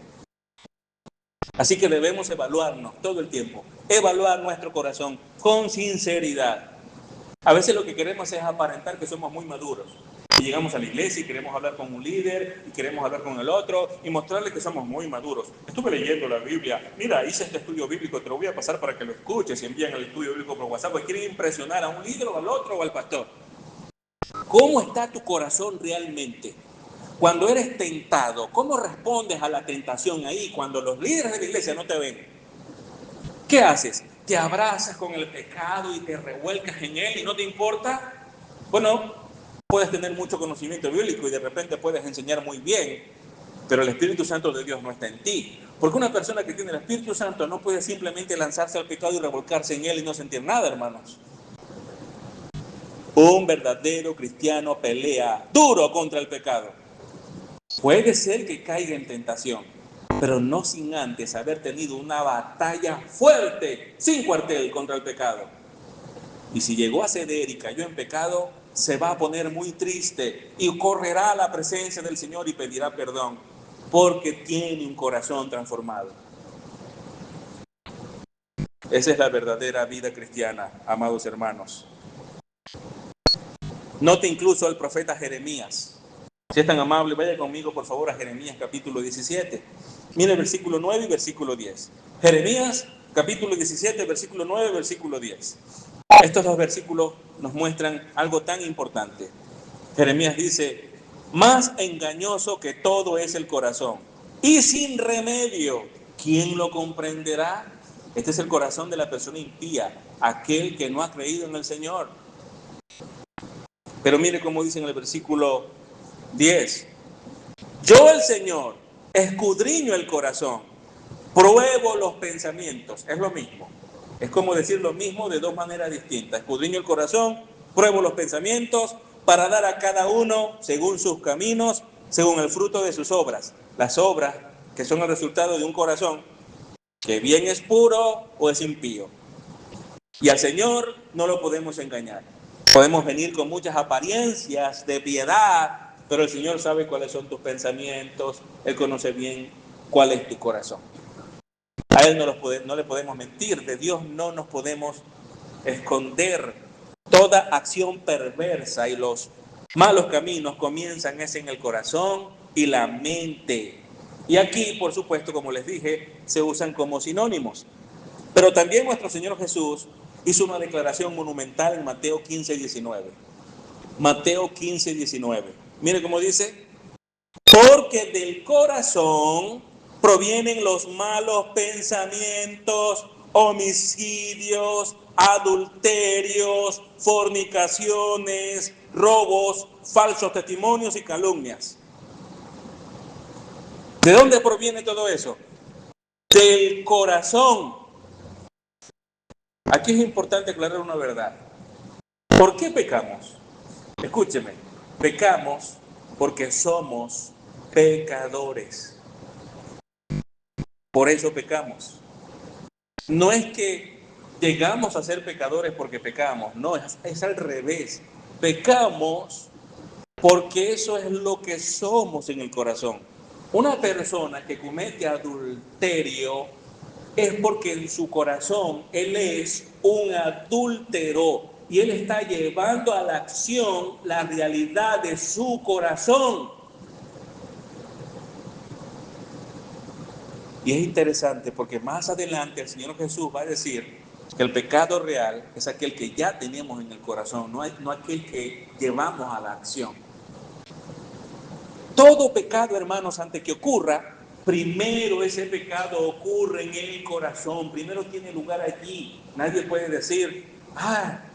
Así que debemos evaluarnos todo el tiempo, evaluar nuestro corazón con sinceridad. A veces lo que queremos es aparentar que somos muy maduros. Y llegamos a la iglesia y queremos hablar con un líder y queremos hablar con el otro y mostrarle que somos muy maduros. Estuve leyendo la Biblia, mira, hice este estudio bíblico, te lo voy a pasar para que lo escuches y envían el estudio bíblico por WhatsApp, porque quieren impresionar a un líder o al otro o al pastor. ¿Cómo está tu corazón realmente? Cuando eres tentado, ¿cómo respondes a la tentación ahí cuando los líderes de la iglesia no te ven? ¿Qué haces? ¿Te abrazas con el pecado y te revuelcas en él y no te importa? Bueno, puedes tener mucho conocimiento bíblico y de repente puedes enseñar muy bien, pero el Espíritu Santo de Dios no está en ti. Porque una persona que tiene el Espíritu Santo no puede simplemente lanzarse al pecado y revolcarse en él y no sentir nada, hermanos. Un verdadero cristiano pelea duro contra el pecado. Puede ser que caiga en tentación, pero no sin antes haber tenido una batalla fuerte, sin cuartel, contra el pecado. Y si llegó a ceder y cayó en pecado, se va a poner muy triste y correrá a la presencia del Señor y pedirá perdón, porque tiene un corazón transformado. Esa es la verdadera vida cristiana, amados hermanos. Note incluso al profeta Jeremías. Si es tan amable, vaya conmigo por favor a Jeremías capítulo 17. Mire el versículo 9 y versículo 10. Jeremías capítulo 17, versículo 9 y versículo 10. Estos dos versículos nos muestran algo tan importante. Jeremías dice, más engañoso que todo es el corazón y sin remedio, ¿quién lo comprenderá? Este es el corazón de la persona impía, aquel que no ha creído en el Señor. Pero mire cómo dice en el versículo 10. Yo, el Señor, escudriño el corazón, pruebo los pensamientos. Es lo mismo. Es como decir lo mismo de dos maneras distintas. Escudriño el corazón, pruebo los pensamientos, para dar a cada uno según sus caminos, según el fruto de sus obras. Las obras que son el resultado de un corazón que bien es puro o es impío. Y al Señor no lo podemos engañar. Podemos venir con muchas apariencias de piedad, pero el Señor sabe cuáles son tus pensamientos, Él conoce bien cuál es tu corazón. A Él no le podemos mentir, de Dios no nos podemos esconder. Toda acción perversa y los malos caminos comienzan en el corazón y la mente. Y aquí, por supuesto, como les dije, se usan como sinónimos. Pero también nuestro Señor Jesús hizo una declaración monumental en Mateo 15, 19. Mateo 15, 19. Mire cómo dice, porque del corazón provienen los malos pensamientos, homicidios, adulterios, fornicaciones, robos, falsos testimonios y calumnias. ¿De dónde proviene todo eso? Del corazón. Aquí es importante aclarar una verdad. ¿Por qué pecamos? Escúcheme, pecamos porque somos pecadores. Por eso pecamos. No es que llegamos a ser pecadores porque pecamos, no, es al revés. Pecamos porque eso es lo que somos en el corazón. Una persona que comete adulterio es porque en su corazón él es un adúltero y él está llevando a la acción la realidad de su corazón. Y es interesante porque más adelante el Señor Jesús va a decir que el pecado real es aquel que ya tenemos en el corazón, no aquel que llevamos a la acción. Todo pecado, hermanos, antes que ocurra, primero ese pecado ocurre en el corazón, primero tiene lugar allí. Nadie puede decir,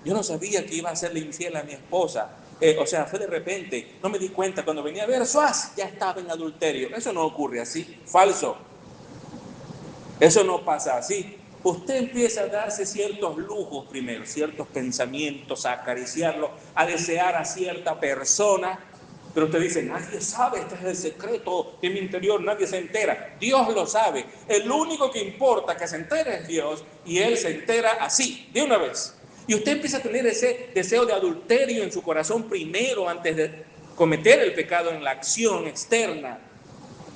yo no sabía que iba a serle infiel a mi esposa. Fue de repente, no me di cuenta, cuando venía a ver, ya estaba en adulterio. Eso no ocurre así, falso. Eso no pasa así. Usted empieza a darse ciertos lujos primero, ciertos pensamientos, a acariciarlo, a desear a cierta persona. Pero usted dice, nadie sabe, este es el secreto de mi interior, nadie se entera. Dios lo sabe. El único que importa que se entere es Dios y Él se entera así, de una vez. Y usted empieza a tener ese deseo de adulterio en su corazón primero antes de cometer el pecado en la acción externa.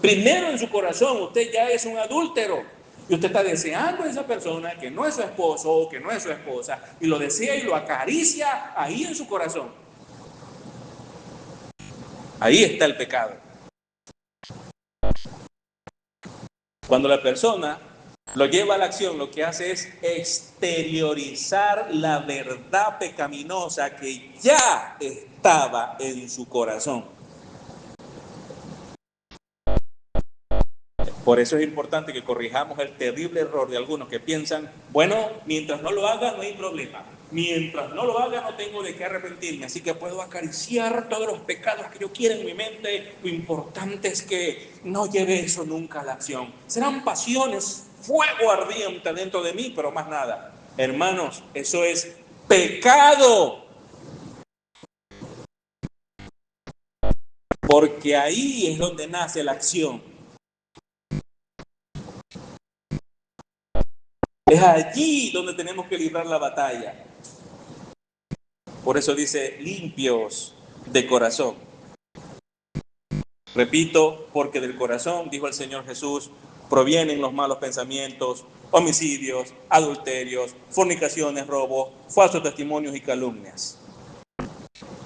Primero en su corazón usted ya es un adúltero. Y usted está deseando a esa persona que no es su esposo o que no es su esposa y lo desea y lo acaricia ahí en su corazón. Ahí está el pecado. Cuando la persona lo lleva a la acción, lo que hace es exteriorizar la verdad pecaminosa que ya estaba en su corazón. Por eso es importante que corrijamos el terrible error de algunos que piensan, bueno, mientras no lo haga no hay problema. Mientras no lo haga no tengo de qué arrepentirme, así que puedo acariciar todos los pecados que yo quiera en mi mente. Lo importante es que no lleve eso nunca a la acción. Serán pasiones, fuego ardiente dentro de mí, pero más nada. Hermanos, eso es pecado. Porque ahí es donde nace la acción. Es allí donde tenemos que librar la batalla. Por eso dice, limpios de corazón. Repito, porque del corazón, dijo el Señor Jesús, provienen los malos pensamientos, homicidios, adulterios, fornicaciones, robos, falsos testimonios y calumnias.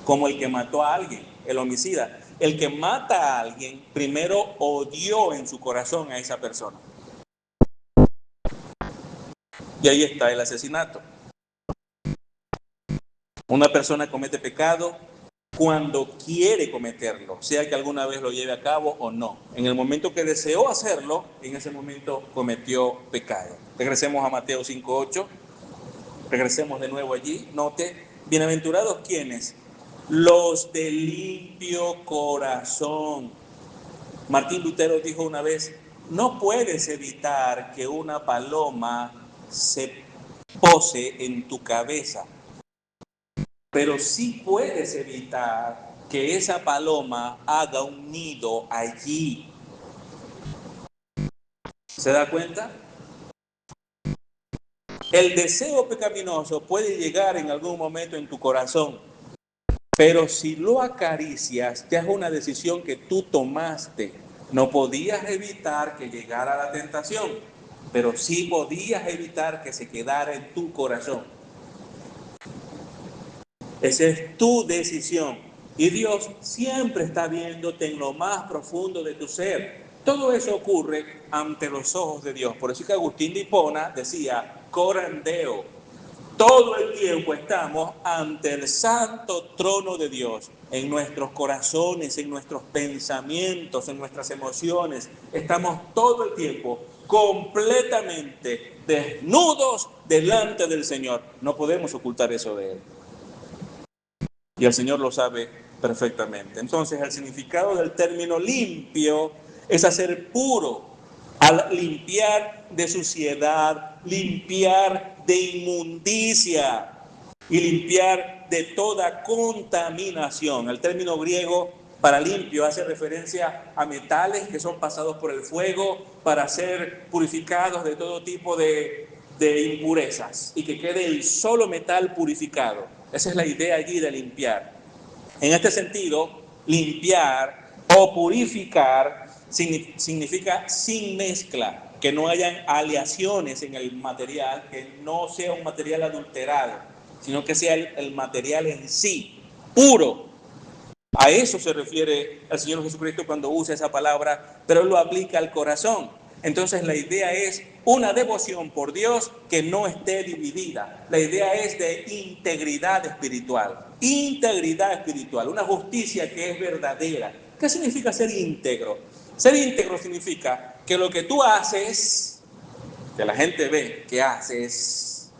Como el que mató a alguien, el homicida. El que mata a alguien, primero odió en su corazón a esa persona. Y ahí está el asesinato. Una persona comete pecado cuando quiere cometerlo, sea que alguna vez lo lleve a cabo o no. En el momento que deseó hacerlo, en ese momento cometió pecado. Regresemos a Mateo 5:8. Regresemos de nuevo allí. Note, bienaventurados ¿quiénes? Los de limpio corazón. Martín Lutero dijo una vez, no puedes evitar que una paloma se pose en tu cabeza, pero sí puedes evitar que esa paloma haga un nido allí. ¿Se da cuenta? El deseo pecaminoso puede llegar en algún momento en tu corazón, pero si lo acaricias, ya es una decisión que tú tomaste. No podías evitar que llegara la tentación, pero sí podías evitar que se quedara en tu corazón. Esa es tu decisión. Y Dios siempre está viéndote en lo más profundo de tu ser. Todo eso ocurre ante los ojos de Dios. Por eso que Agustín de Hipona decía, coram Deo. todo el tiempo estamos ante el santo trono de Dios, en nuestros corazones, en nuestros pensamientos, en nuestras emociones. Estamos todo el tiempo completamente desnudos delante del Señor. No podemos ocultar eso de Él. Y el Señor lo sabe perfectamente. Entonces, el significado del término limpio es hacer puro, al limpiar de suciedad, limpiar de inmundicia y limpiar de toda contaminación. El término griego para limpio hace referencia a metales que son pasados por el fuego para ser purificados de todo tipo de impurezas y que quede el solo metal purificado. Esa es la idea allí de limpiar. En este sentido, limpiar o purificar significa sin mezcla, que no hayan aleaciones en el material, que no sea un material adulterado, sino que sea el material en sí, puro. A eso se refiere el Señor Jesucristo cuando usa esa palabra, pero Él lo aplica al corazón. Entonces la idea es una devoción por Dios que no esté dividida. La idea es de integridad espiritual. Integridad espiritual, una justicia que es verdadera. ¿Qué significa ser íntegro? Ser íntegro significa que lo que tú haces, que la gente ve que haces,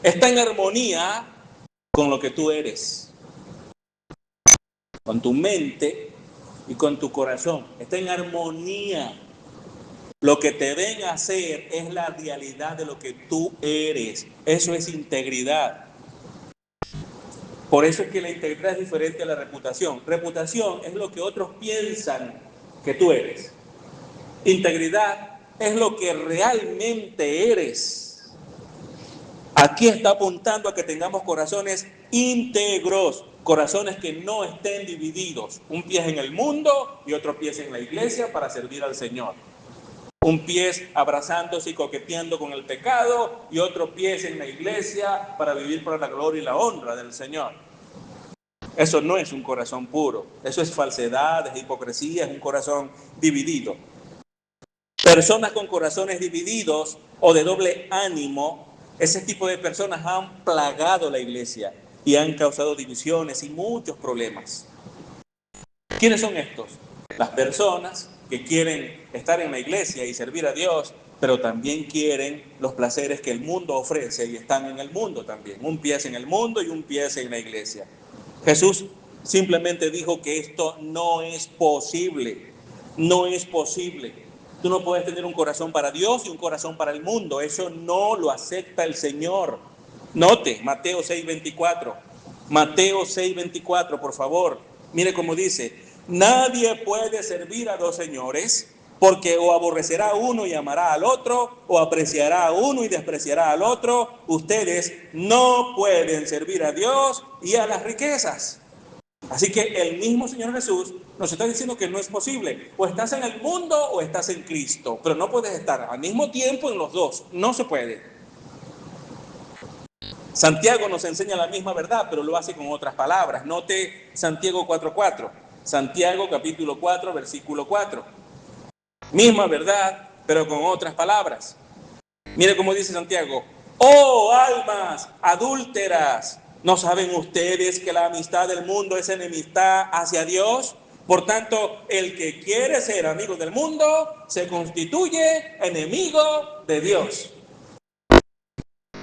está en armonía con lo que tú eres. Con tu mente y con tu corazón. Está en armonía. Lo que te ven hacer es la realidad de lo que tú eres. Eso es integridad. Por eso es que la integridad es diferente a la reputación. Reputación es lo que otros piensan que tú eres. Integridad es lo que realmente eres. Aquí está apuntando a que tengamos corazones íntegros, corazones que no estén divididos. Un pie en el mundo y otro pie en la iglesia para servir al Señor. Un pie abrazándose y coqueteando con el pecado y otro pie en la iglesia para vivir para la gloria y la honra del Señor. Eso no es un corazón puro. Eso es falsedad, es hipocresía, es un corazón dividido. Personas con corazones divididos o de doble ánimo, ese tipo de personas han plagado la iglesia y han causado divisiones y muchos problemas. ¿Quiénes son estos? Las personas que quieren estar en la iglesia y servir a Dios, pero también quieren los placeres que el mundo ofrece y están en el mundo también. Un pie en el mundo y un pie en la iglesia. Jesús simplemente dijo que esto no es posible. No es posible. Tú no puedes tener un corazón para Dios y un corazón para el mundo. Eso no lo acepta el Señor. Note, Mateo 6:24. Mateo 6:24, por favor. Mire cómo dice. Nadie puede servir a dos señores, porque o aborrecerá a uno y amará al otro, o apreciará a uno y despreciará al otro. Ustedes no pueden servir a Dios y a las riquezas. Así que el mismo Señor Jesús nos está diciendo que no es posible. O estás en el mundo o estás en Cristo, pero no puedes estar al mismo tiempo en los dos. No se puede. Santiago nos enseña la misma verdad, pero lo hace con otras palabras. Note Santiago 4:4. Santiago capítulo 4, versículo 4. Misma verdad, pero con otras palabras. Mire cómo dice Santiago. Oh almas adúlteras, ¿no saben ustedes que la amistad del mundo es enemistad hacia Dios? Por tanto, el que quiere ser amigo del mundo se constituye enemigo de Dios.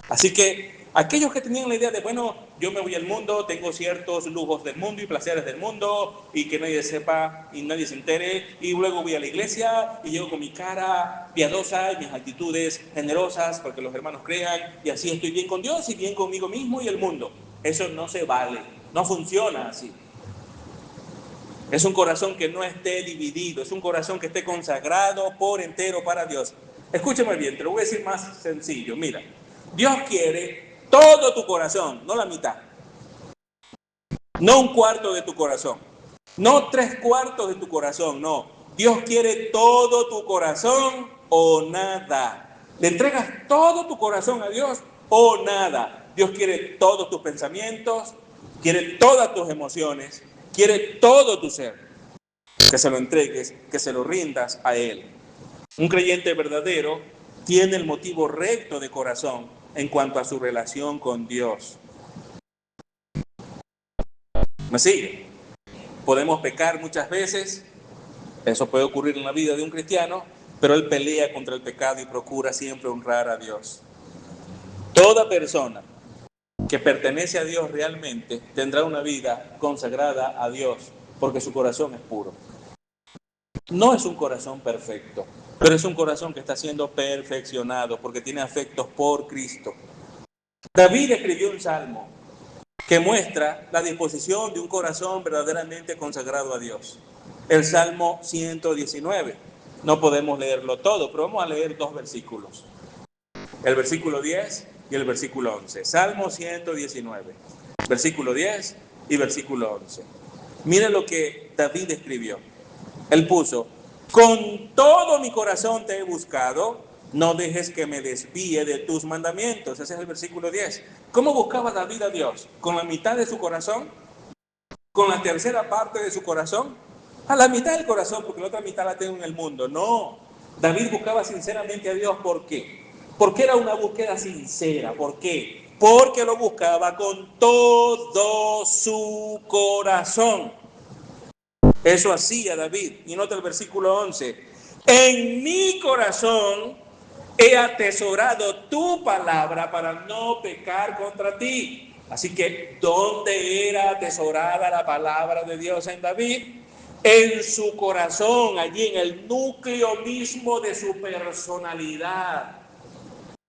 Así que aquellos que tenían la idea de, bueno, yo me voy al mundo, tengo ciertos lujos del mundo y placeres del mundo y que nadie sepa y nadie se entere, y luego voy a la iglesia y llego con mi cara piadosa y mis actitudes generosas para que los hermanos crean, y así estoy bien con Dios y bien conmigo mismo y el mundo. Eso no se vale, no funciona así. Es un corazón que no esté dividido, es un corazón que esté consagrado por entero para Dios. Escúchame bien, te lo voy a decir más sencillo. Mira, Dios quiere todo tu corazón, no la mitad. No un cuarto de tu corazón. No 3/4 de tu corazón, no. Dios quiere todo tu corazón o nada. ¿Le entregas todo tu corazón a Dios o nada? Dios quiere todos tus pensamientos, quiere todas tus emociones, quiere todo tu ser. Que se lo entregues, que se lo rindas a Él. Un creyente verdadero tiene el motivo recto de corazón en cuanto a su relación con Dios. ¿Me sigue? Podemos pecar muchas veces, eso puede ocurrir en la vida de un cristiano, pero él pelea contra el pecado y procura siempre honrar a Dios. Toda persona que pertenece a Dios realmente tendrá una vida consagrada a Dios, porque su corazón es puro. No es un corazón perfecto, pero es un corazón que está siendo perfeccionado porque tiene afectos por Cristo. David escribió un salmo que muestra la disposición de un corazón verdaderamente consagrado a Dios. El Salmo 119. No podemos leerlo todo, pero vamos a leer 2 versículos. El versículo 10 y el versículo 11. Salmo 119, versículo 10 y versículo 11. Miren lo que David escribió. Él puso: con todo mi corazón te he buscado, no dejes que me desvíe de tus mandamientos. Ese es el versículo 10. ¿Cómo buscaba David a Dios? ¿Con la mitad de su corazón? ¿Con la tercera parte de su corazón? A la mitad del corazón, porque la otra mitad la tengo en el mundo. No, David buscaba sinceramente a Dios. ¿Por qué? Porque era una búsqueda sincera. ¿Por qué? Porque lo buscaba con todo su corazón. Eso hacía David. Y nota el versículo 11. En mi corazón he atesorado tu palabra para no pecar contra ti. Así que, ¿dónde era atesorada la palabra de Dios en David? En su corazón, allí en el núcleo mismo de su personalidad.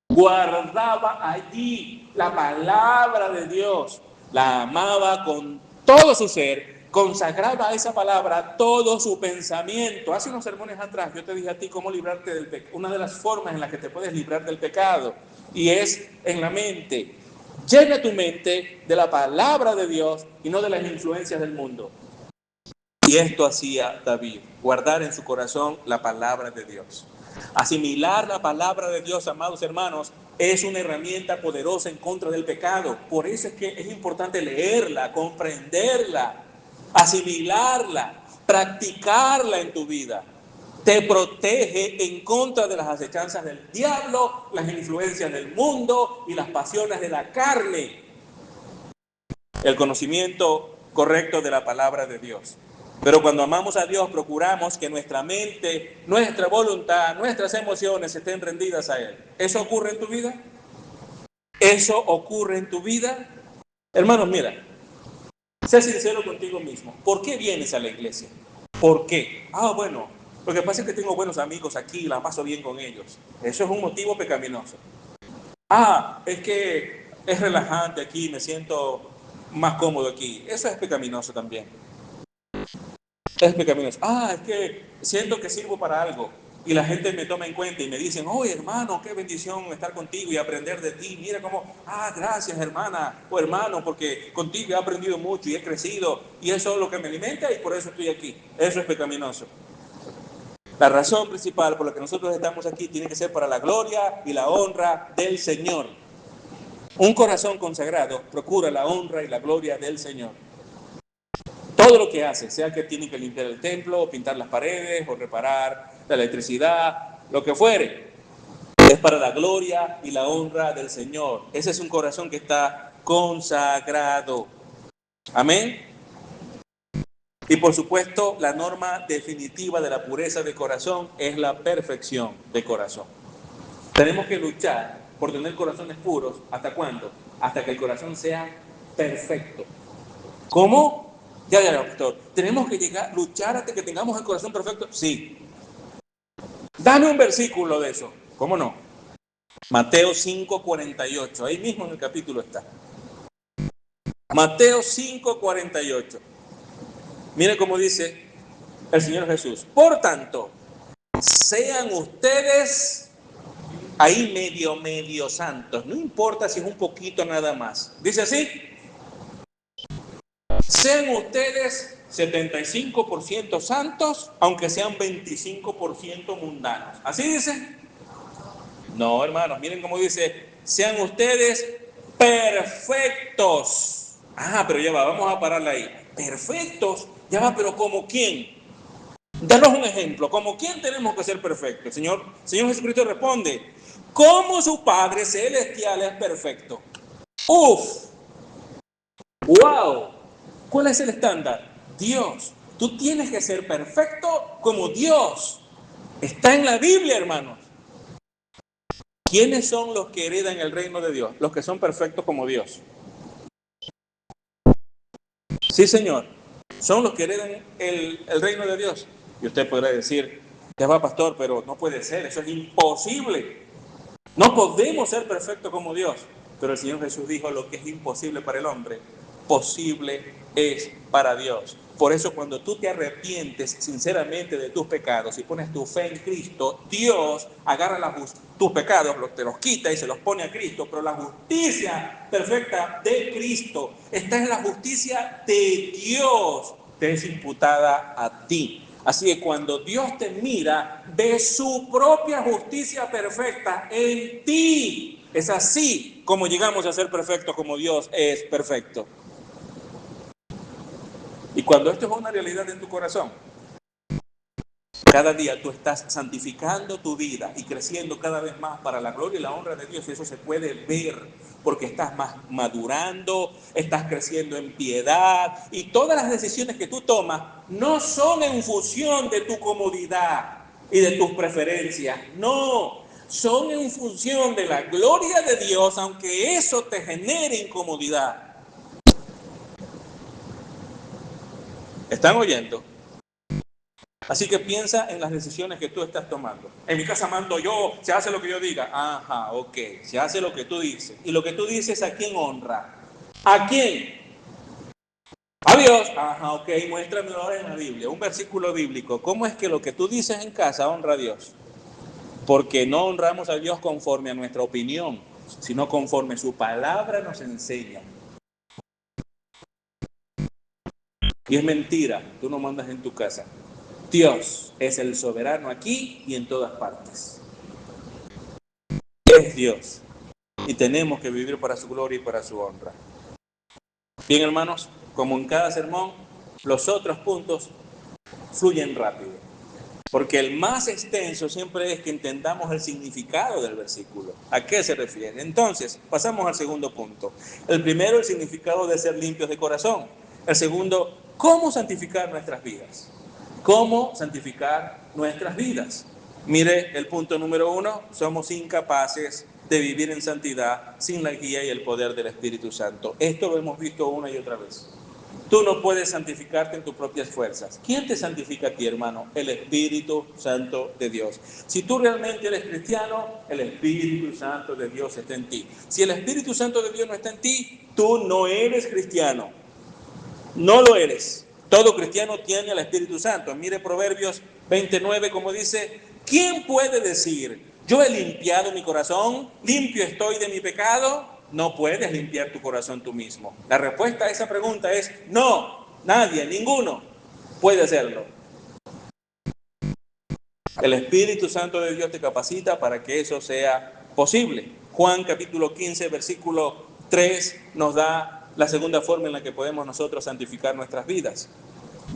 Guardaba allí la palabra de Dios, la amaba con todo su ser, consagraba a esa palabra todo su pensamiento. Hace unos sermones atrás yo te dije a ti cómo librarte del pecado. Una de las formas en las que te puedes librar del pecado, y es en la mente. Llena tu mente de la palabra de Dios y no de las influencias del mundo. Y esto hacía David, guardar en su corazón la palabra de Dios. Asimilar la palabra de Dios, amados hermanos, es una herramienta poderosa en contra del pecado. Por eso es que es importante leerla, comprenderla, asimilarla, practicarla en tu vida. Te protege en contra de las acechanzas del diablo, las influencias del mundo y las pasiones de la carne. El conocimiento correcto de la palabra de Dios. Pero cuando amamos a Dios, procuramos que nuestra mente, nuestra voluntad, nuestras emociones estén rendidas a Él. ¿Eso ocurre en tu vida? ¿Eso ocurre en tu vida? Hermanos, mira, sé sincero contigo mismo. ¿Por qué vienes a la iglesia? ¿Por qué? Bueno, lo que pasa es que tengo buenos amigos aquí, la paso bien con ellos. Eso es un motivo pecaminoso. Es que es relajante aquí, me siento más cómodo aquí. Eso es pecaminoso también. Es pecaminoso. Es que siento que sirvo para algo y la gente me toma en cuenta y me dicen: oye, hermano, qué bendición estar contigo y aprender de ti. Mira cómo, gracias, hermana o hermano, porque contigo he aprendido mucho y he crecido y eso es lo que me alimenta y por eso estoy aquí. Eso es pecaminoso. La razón principal por la que nosotros estamos aquí tiene que ser para la gloria y la honra del Señor. Un corazón consagrado procura la honra y la gloria del Señor. Todo lo que hace, sea que tiene que limpiar el templo, o pintar las paredes, o reparar la electricidad, lo que fuere, es para la gloria y la honra del Señor. Ese es un corazón que está consagrado. Amén. Y por supuesto, la norma definitiva de la pureza de corazón es la perfección de corazón. Tenemos que luchar por tener corazones puros. ¿Hasta cuándo? Hasta que el corazón sea perfecto. ¿Cómo? Ya, doctor. ¿Tenemos que luchar hasta que tengamos el corazón perfecto? Sí. Dame un versículo de eso. ¿Cómo no? Mateo 5:48. Ahí mismo en el capítulo está. Mateo 5:48. Mire cómo dice el Señor Jesús. Por tanto, sean ustedes ahí medio santos. No importa si es un poquito nada más. Dice así. Sean ustedes 75% santos, aunque sean 25% mundanos. ¿Así dice? No, hermanos, miren cómo dice: sean ustedes perfectos. Pero ya va, vamos a pararla ahí. Perfectos, ya va, pero ¿como quién? Danos un ejemplo. ¿Como quién tenemos que ser perfectos? Señor Jesucristo responde: como su Padre Celestial es perfecto. ¡Uf! ¡Wow! ¿Cuál es el estándar? Dios. Tú tienes que ser perfecto como Dios. Está en la Biblia, hermanos. ¿Quiénes son los que heredan el reino de Dios? Los que son perfectos como Dios. Sí, Señor. Son los que heredan el reino de Dios. Y usted podrá decir, ya va, pastor, pero no puede ser, eso es imposible. No podemos ser perfectos como Dios. Pero el Señor Jesús dijo, lo que es imposible para el hombre, posible es para Dios. Por eso cuando tú te arrepientes sinceramente de tus pecados y pones tu fe en Cristo, Dios agarra tus pecados, te los quita y se los pone a Cristo. Pero la justicia perfecta de Cristo está en la justicia de Dios, te es imputada a ti. Así que cuando Dios te mira, ve su propia justicia perfecta en ti. Es así como llegamos a ser perfectos como Dios es perfecto. Y cuando esto es una realidad en tu corazón, cada día tú estás santificando tu vida y creciendo cada vez más para la gloria y la honra de Dios. Y eso se puede ver porque estás más madurando, estás creciendo en piedad. Y todas las decisiones que tú tomas no son en función de tu comodidad y de tus preferencias. No, son en función de la gloria de Dios, aunque eso te genere incomodidad. ¿Están oyendo? Así que piensa en las decisiones que tú estás tomando. En mi casa mando yo, se hace lo que yo diga. Ajá, ok, se hace lo que tú dices. Y lo que tú dices, ¿a quién honra? ¿A quién? A Dios. Ajá, ok, muéstramelo ahora en la Biblia. Un versículo bíblico. ¿Cómo es que lo que tú dices en casa honra a Dios? Porque no honramos a Dios conforme a nuestra opinión, sino conforme su palabra nos enseña. Y es mentira, tú no mandas en tu casa. Dios es el soberano aquí y en todas partes. Es Dios. Y tenemos que vivir para su gloria y para su honra. Bien, hermanos, como en cada sermón, los otros puntos fluyen rápido. Porque el más extenso siempre es que entendamos el significado del versículo. ¿A qué se refiere? Entonces, pasamos al segundo punto. El primero, el significado de ser limpios de corazón. El segundo, ¿cómo santificar nuestras vidas? ¿Cómo santificar nuestras vidas? Mire, el punto número 1, somos incapaces de vivir en santidad sin la guía y el poder del Espíritu Santo. Esto lo hemos visto una y otra vez. Tú no puedes santificarte en tus propias fuerzas. ¿Quién te santifica a ti, hermano? El Espíritu Santo de Dios. Si tú realmente eres cristiano, el Espíritu Santo de Dios está en ti. Si el Espíritu Santo de Dios no está en ti, tú no eres cristiano. No lo eres. Todo cristiano tiene al Espíritu Santo. Mire Proverbios 29, como dice, ¿quién puede decir, yo he limpiado mi corazón, limpio estoy de mi pecado? No puedes limpiar tu corazón tú mismo. La respuesta a esa pregunta es no, nadie, ninguno puede hacerlo. El Espíritu Santo de Dios te capacita para que eso sea posible. Juan capítulo 15, versículo 3 nos da la segunda forma en la que podemos nosotros santificar nuestras vidas.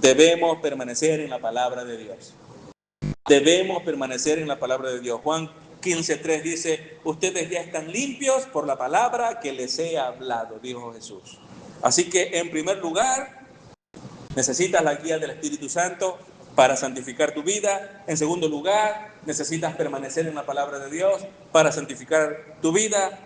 Debemos permanecer en la palabra de Dios. Debemos permanecer en la palabra de Dios. Juan 15:3 dice, ustedes ya están limpios por la palabra que les he hablado, dijo Jesús. Así que en primer lugar, necesitas la guía del Espíritu Santo para santificar tu vida. En segundo lugar, necesitas permanecer en la palabra de Dios para santificar tu vida.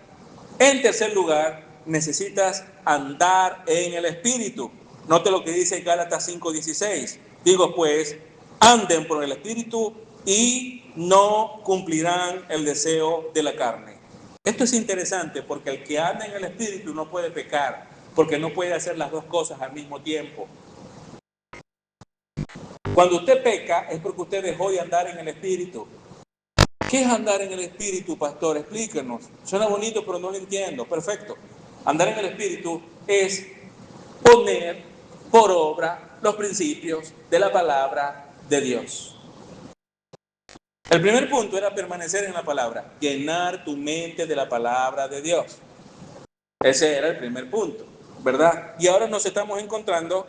En tercer lugar, necesitas andar en el Espíritu. Note lo que dice Gálatas 5:16. Digo pues, anden por el Espíritu y no cumplirán el deseo de la carne. Esto es interesante porque el que anda en el Espíritu no puede pecar, porque no puede hacer las dos cosas al mismo tiempo. Cuando usted peca es porque usted dejó de andar en el Espíritu. ¿Qué es andar en el Espíritu, pastor? Explíquenos. Suena bonito, pero no lo entiendo. Perfecto. Andar en el Espíritu es poner por obra los principios de la palabra de Dios. El primer punto era permanecer en la palabra, llenar tu mente de la palabra de Dios. Ese era el primer punto, ¿verdad? Y ahora nos estamos encontrando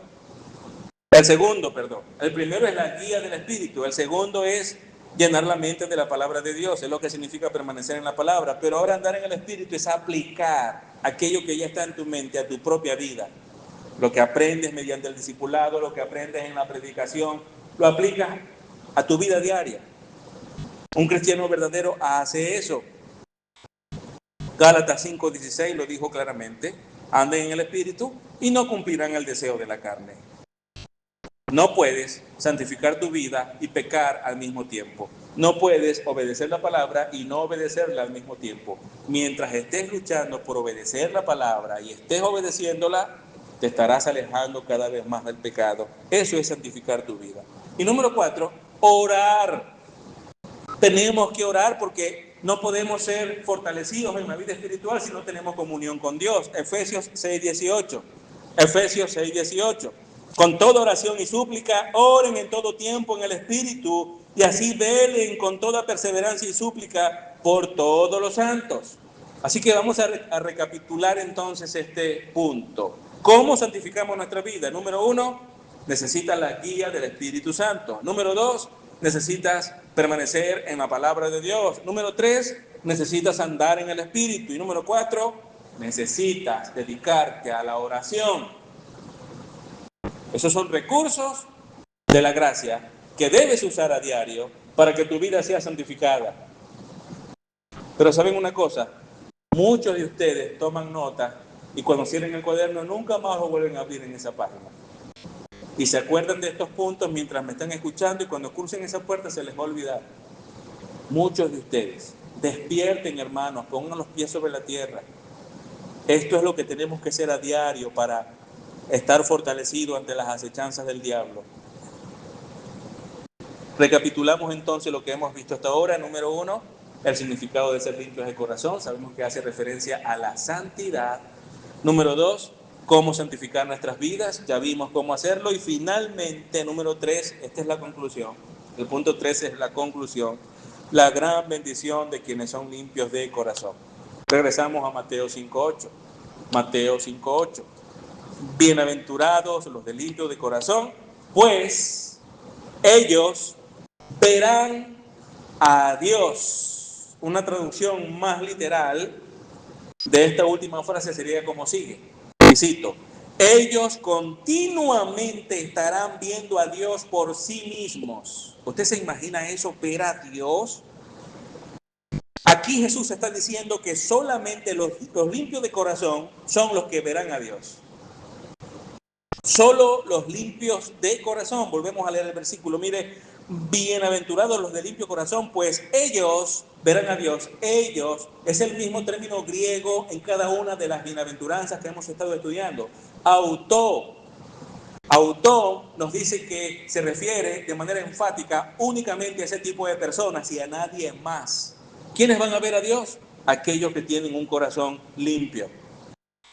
el segundo, perdón. El primero es la guía del Espíritu, el segundo es llenar la mente de la palabra de Dios, es lo que significa permanecer en la palabra. Pero ahora andar en el Espíritu es aplicar aquello que ya está en tu mente a tu propia vida. Lo que aprendes mediante el discipulado, lo que aprendes en la predicación, lo aplicas a tu vida diaria. Un cristiano verdadero hace eso. Gálatas 5:16 lo dijo claramente: anden en el Espíritu y no cumplirán el deseo de la carne. No puedes santificar tu vida y pecar al mismo tiempo. No puedes obedecer la palabra y no obedecerla al mismo tiempo. Mientras estés luchando por obedecer la palabra y estés obedeciéndola, te estarás alejando cada vez más del pecado. Eso es santificar tu vida. Y número 4, orar. Tenemos que orar porque no podemos ser fortalecidos en la vida espiritual si no tenemos comunión con Dios. Efesios 6:18. Efesios 6:18. Con toda oración y súplica, oren en todo tiempo en el Espíritu, y así velen con toda perseverancia y súplica por todos los santos. Así que vamos a recapitular entonces este punto. ¿Cómo santificamos nuestra vida? Número 1, necesitas la guía del Espíritu Santo. Número 2, necesitas permanecer en la palabra de Dios. Número 3, necesitas andar en el Espíritu. Y número 4, necesitas dedicarte a la oración. Esos son recursos de la gracia que debes usar a diario para que tu vida sea santificada. Pero ¿saben una cosa? Muchos de ustedes toman nota y cuando cierren el cuaderno nunca más lo vuelven a abrir en esa página. Y se acuerdan de estos puntos mientras me están escuchando, y cuando crucen esa puerta se les va a olvidar. Muchos de ustedes, despierten, hermanos, pongan los pies sobre la tierra. Esto es lo que tenemos que hacer a diario para estar fortalecido ante las acechanzas del diablo. Recapitulamos entonces lo que hemos visto hasta ahora. Número 1, el significado de ser limpios de corazón. Sabemos que hace referencia a la santidad. Número 2, cómo santificar nuestras vidas. Ya vimos cómo hacerlo. Y finalmente, número 3, esta es la conclusión. El punto 3 es la conclusión. La gran bendición de quienes son limpios de corazón. Regresamos a Mateo 5:8. Mateo 5:8. Bienaventurados los de limpio de corazón, pues ellos verán a Dios. Una traducción más literal de esta última frase sería como sigue, y cito: ellos continuamente estarán viendo a Dios por sí mismos. ¿Usted se imagina eso, ver a Dios? Aquí Jesús está diciendo que solamente los limpios de corazón son los que verán a Dios. Solo los limpios de corazón. Volvemos a leer el versículo. Mire, bienaventurados los de limpio corazón, pues ellos verán a Dios. Ellos es el mismo término griego en cada una de las bienaventuranzas que hemos estado estudiando. Auto nos dice que se refiere de manera enfática únicamente a ese tipo de personas y a nadie más. ¿Quiénes van a ver a Dios? Aquellos que tienen un corazón limpio.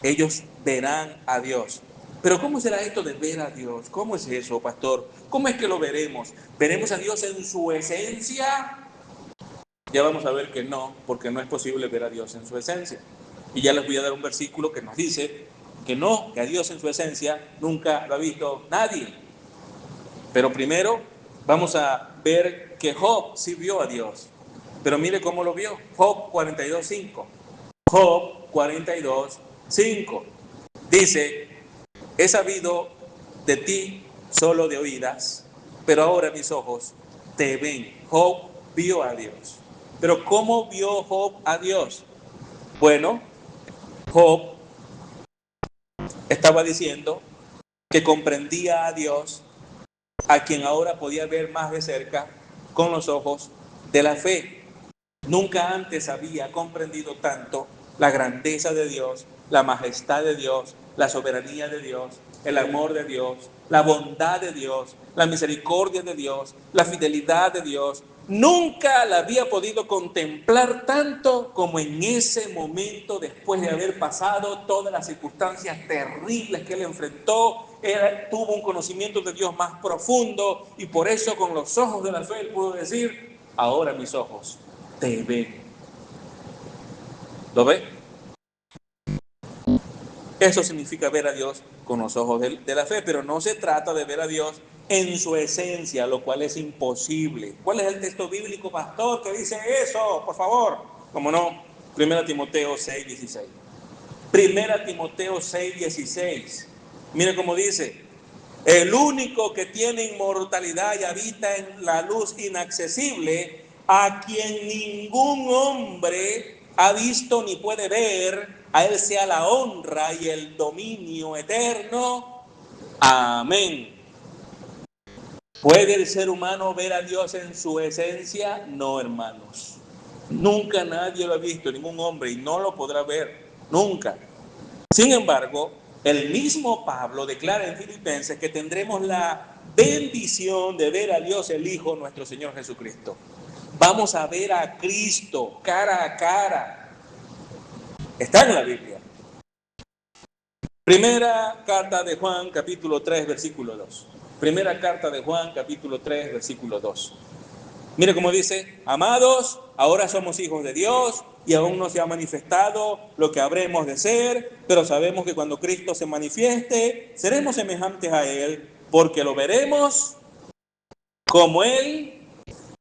Ellos verán a Dios. Pero ¿cómo será esto de ver a Dios? ¿Cómo es eso, pastor? ¿Cómo es que lo veremos? ¿Veremos a Dios en su esencia? Ya vamos a ver que no, porque no es posible ver a Dios en su esencia. Y ya les voy a dar un versículo que nos dice que no, que a Dios en su esencia nunca lo ha visto nadie. Pero primero vamos a ver que Job sí vio a Dios. Pero mire cómo lo vio. Job 42:5. Job 42:5. Dice: he sabido de ti solo de oídas, pero ahora mis ojos te ven. Job vio a Dios. Pero ¿cómo vio Job a Dios? Bueno, Job estaba diciendo que comprendía a Dios, a quien ahora podía ver más de cerca con los ojos de la fe. Nunca antes había comprendido tanto la grandeza de Dios, la majestad de Dios, la soberanía de Dios, el amor de Dios, la bondad de Dios, la misericordia de Dios, la fidelidad de Dios. Nunca la había podido contemplar tanto como en ese momento, después de haber pasado todas las circunstancias terribles que él enfrentó. Él tuvo un conocimiento de Dios más profundo y por eso con los ojos de la fe él pudo decir: ahora mis ojos te ven. ¿Lo ve? Eso significa ver a Dios con los ojos de la fe, pero no se trata de ver a Dios en su esencia, lo cual es imposible. ¿Cuál es el texto bíblico, pastor, que dice eso? Por favor. ¿Cómo no? 1 Timoteo 6:16. 1 Timoteo 6:16. Mire cómo dice: el único que tiene inmortalidad y habita en la luz inaccesible, a quien ningún hombre ha visto ni puede ver, a él sea la honra y el dominio eterno. Amén. ¿Puede el ser humano ver a Dios en su esencia? No, hermanos. Nunca nadie lo ha visto, ningún hombre, y no lo podrá ver, nunca. Sin embargo, el mismo Pablo declara en Filipenses que tendremos la bendición de ver a Dios el Hijo, nuestro Señor Jesucristo. Vamos a ver a Cristo cara a cara. Está en la Biblia. Primera carta de Juan, capítulo 3, versículo 2. Primera carta de Juan, capítulo 3, versículo 2. Mire cómo dice: amados, ahora somos hijos de Dios y aún no se ha manifestado lo que habremos de ser, pero sabemos que cuando Cristo se manifieste, seremos semejantes a Él, porque lo veremos como Él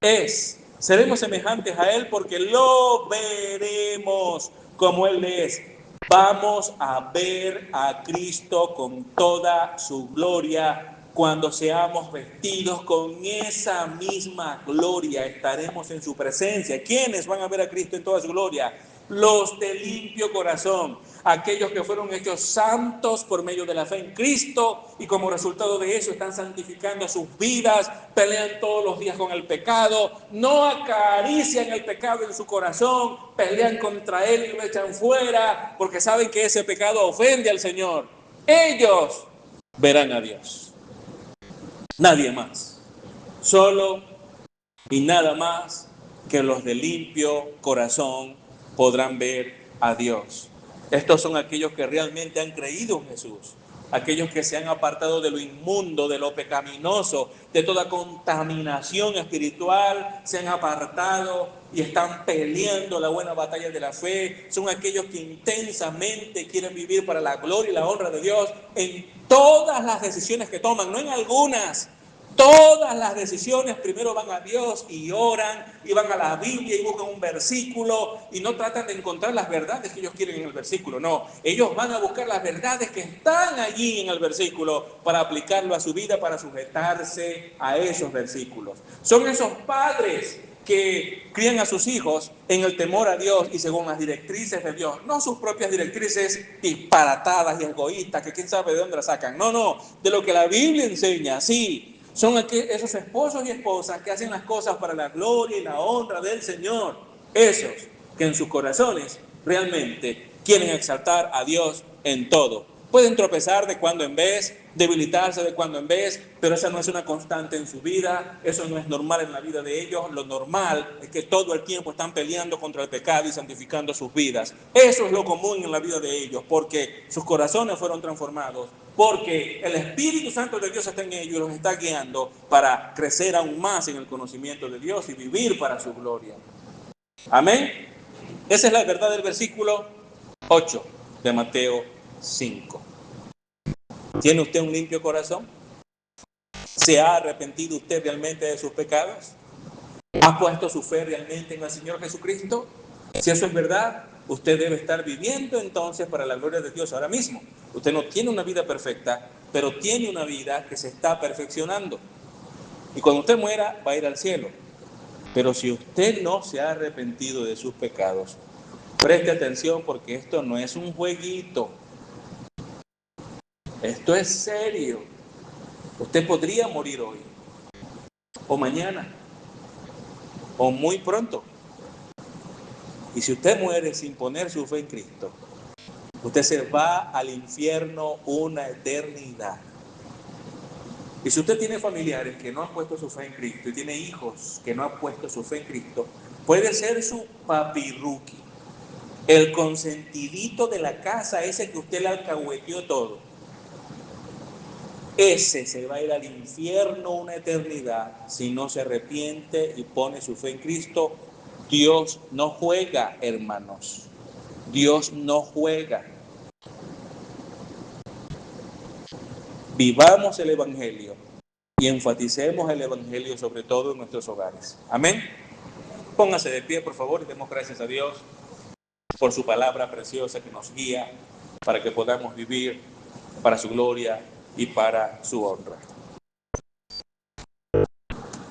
es. Seremos semejantes a Él porque lo veremos como Él es. Vamos a ver a Cristo con toda su gloria. Cuando seamos vestidos con esa misma gloria, estaremos en su presencia. ¿Quiénes van a ver a Cristo en toda su gloria? Los de limpio corazón, aquellos que fueron hechos santos por medio de la fe en Cristo y como resultado de eso están santificando sus vidas, pelean todos los días con el pecado, no acarician el pecado en su corazón, pelean contra él y lo echan fuera porque saben que ese pecado ofende al Señor. Ellos verán a Dios. Nadie más. Solo y nada más que los de limpio corazón podrán ver a Dios. Estos son aquellos que realmente han creído en Jesús, aquellos que se han apartado de lo inmundo, de lo pecaminoso, de toda contaminación espiritual, se han apartado y están peleando la buena batalla de la fe. Son aquellos que intensamente quieren vivir para la gloria y la honra de Dios en todas las decisiones que toman, no en algunas. Todas las decisiones primero van a Dios y oran y van a la Biblia y buscan un versículo y no tratan de encontrar las verdades que ellos quieren en el versículo. No, ellos van a buscar las verdades que están allí en el versículo para aplicarlo a su vida, para sujetarse a esos versículos. Son esos padres que crían a sus hijos en el temor a Dios y según las directrices de Dios, no sus propias directrices disparatadas y egoístas que quién sabe de dónde las sacan. No, de lo que la Biblia enseña, sí. Son esos esposos y esposas que hacen las cosas para la gloria y la honra del Señor. Esos que en sus corazones realmente quieren exaltar a Dios en todo. Pueden tropezar de cuando en vez, debilitarse de cuando en vez, pero esa no es una constante en su vida, eso no es normal en la vida de ellos. Lo normal es que todo el tiempo están peleando contra el pecado y santificando sus vidas. Eso es lo común en la vida de ellos, porque sus corazones fueron transformados, porque el Espíritu Santo de Dios está en ellos y los está guiando para crecer aún más en el conocimiento de Dios y vivir para su gloria. Amén. Esa es la verdad del versículo 8 de Mateo 5. ¿Tiene usted un limpio corazón? ¿Se ha arrepentido usted realmente de sus pecados? ¿Ha puesto su fe realmente en el Señor Jesucristo? Si eso es verdad, usted debe estar viviendo entonces para la gloria de Dios ahora mismo. Usted no tiene una vida perfecta, pero tiene una vida que se está perfeccionando. Y cuando usted muera, va a ir al cielo. Pero si usted no se ha arrepentido de sus pecados, preste atención porque esto no es un jueguito. Esto es serio. Usted podría morir hoy, o mañana, o muy pronto. Y si usted muere sin poner su fe en Cristo, usted se va al infierno una eternidad. Y si usted tiene familiares que no han puesto su fe en Cristo y tiene hijos que no han puesto su fe en Cristo, puede ser su papirruqui, el consentidito de la casa, ese que usted le alcahueteó todo. Ese se va a ir al infierno una eternidad si no se arrepiente y pone su fe en Cristo. Dios no juega, hermanos. Dios no juega. Vivamos el Evangelio y enfaticemos el Evangelio sobre todo en nuestros hogares. Amén. Póngase de pie, por favor, y demos gracias a Dios por su palabra preciosa que nos guía para que podamos vivir para su gloria y para su honra.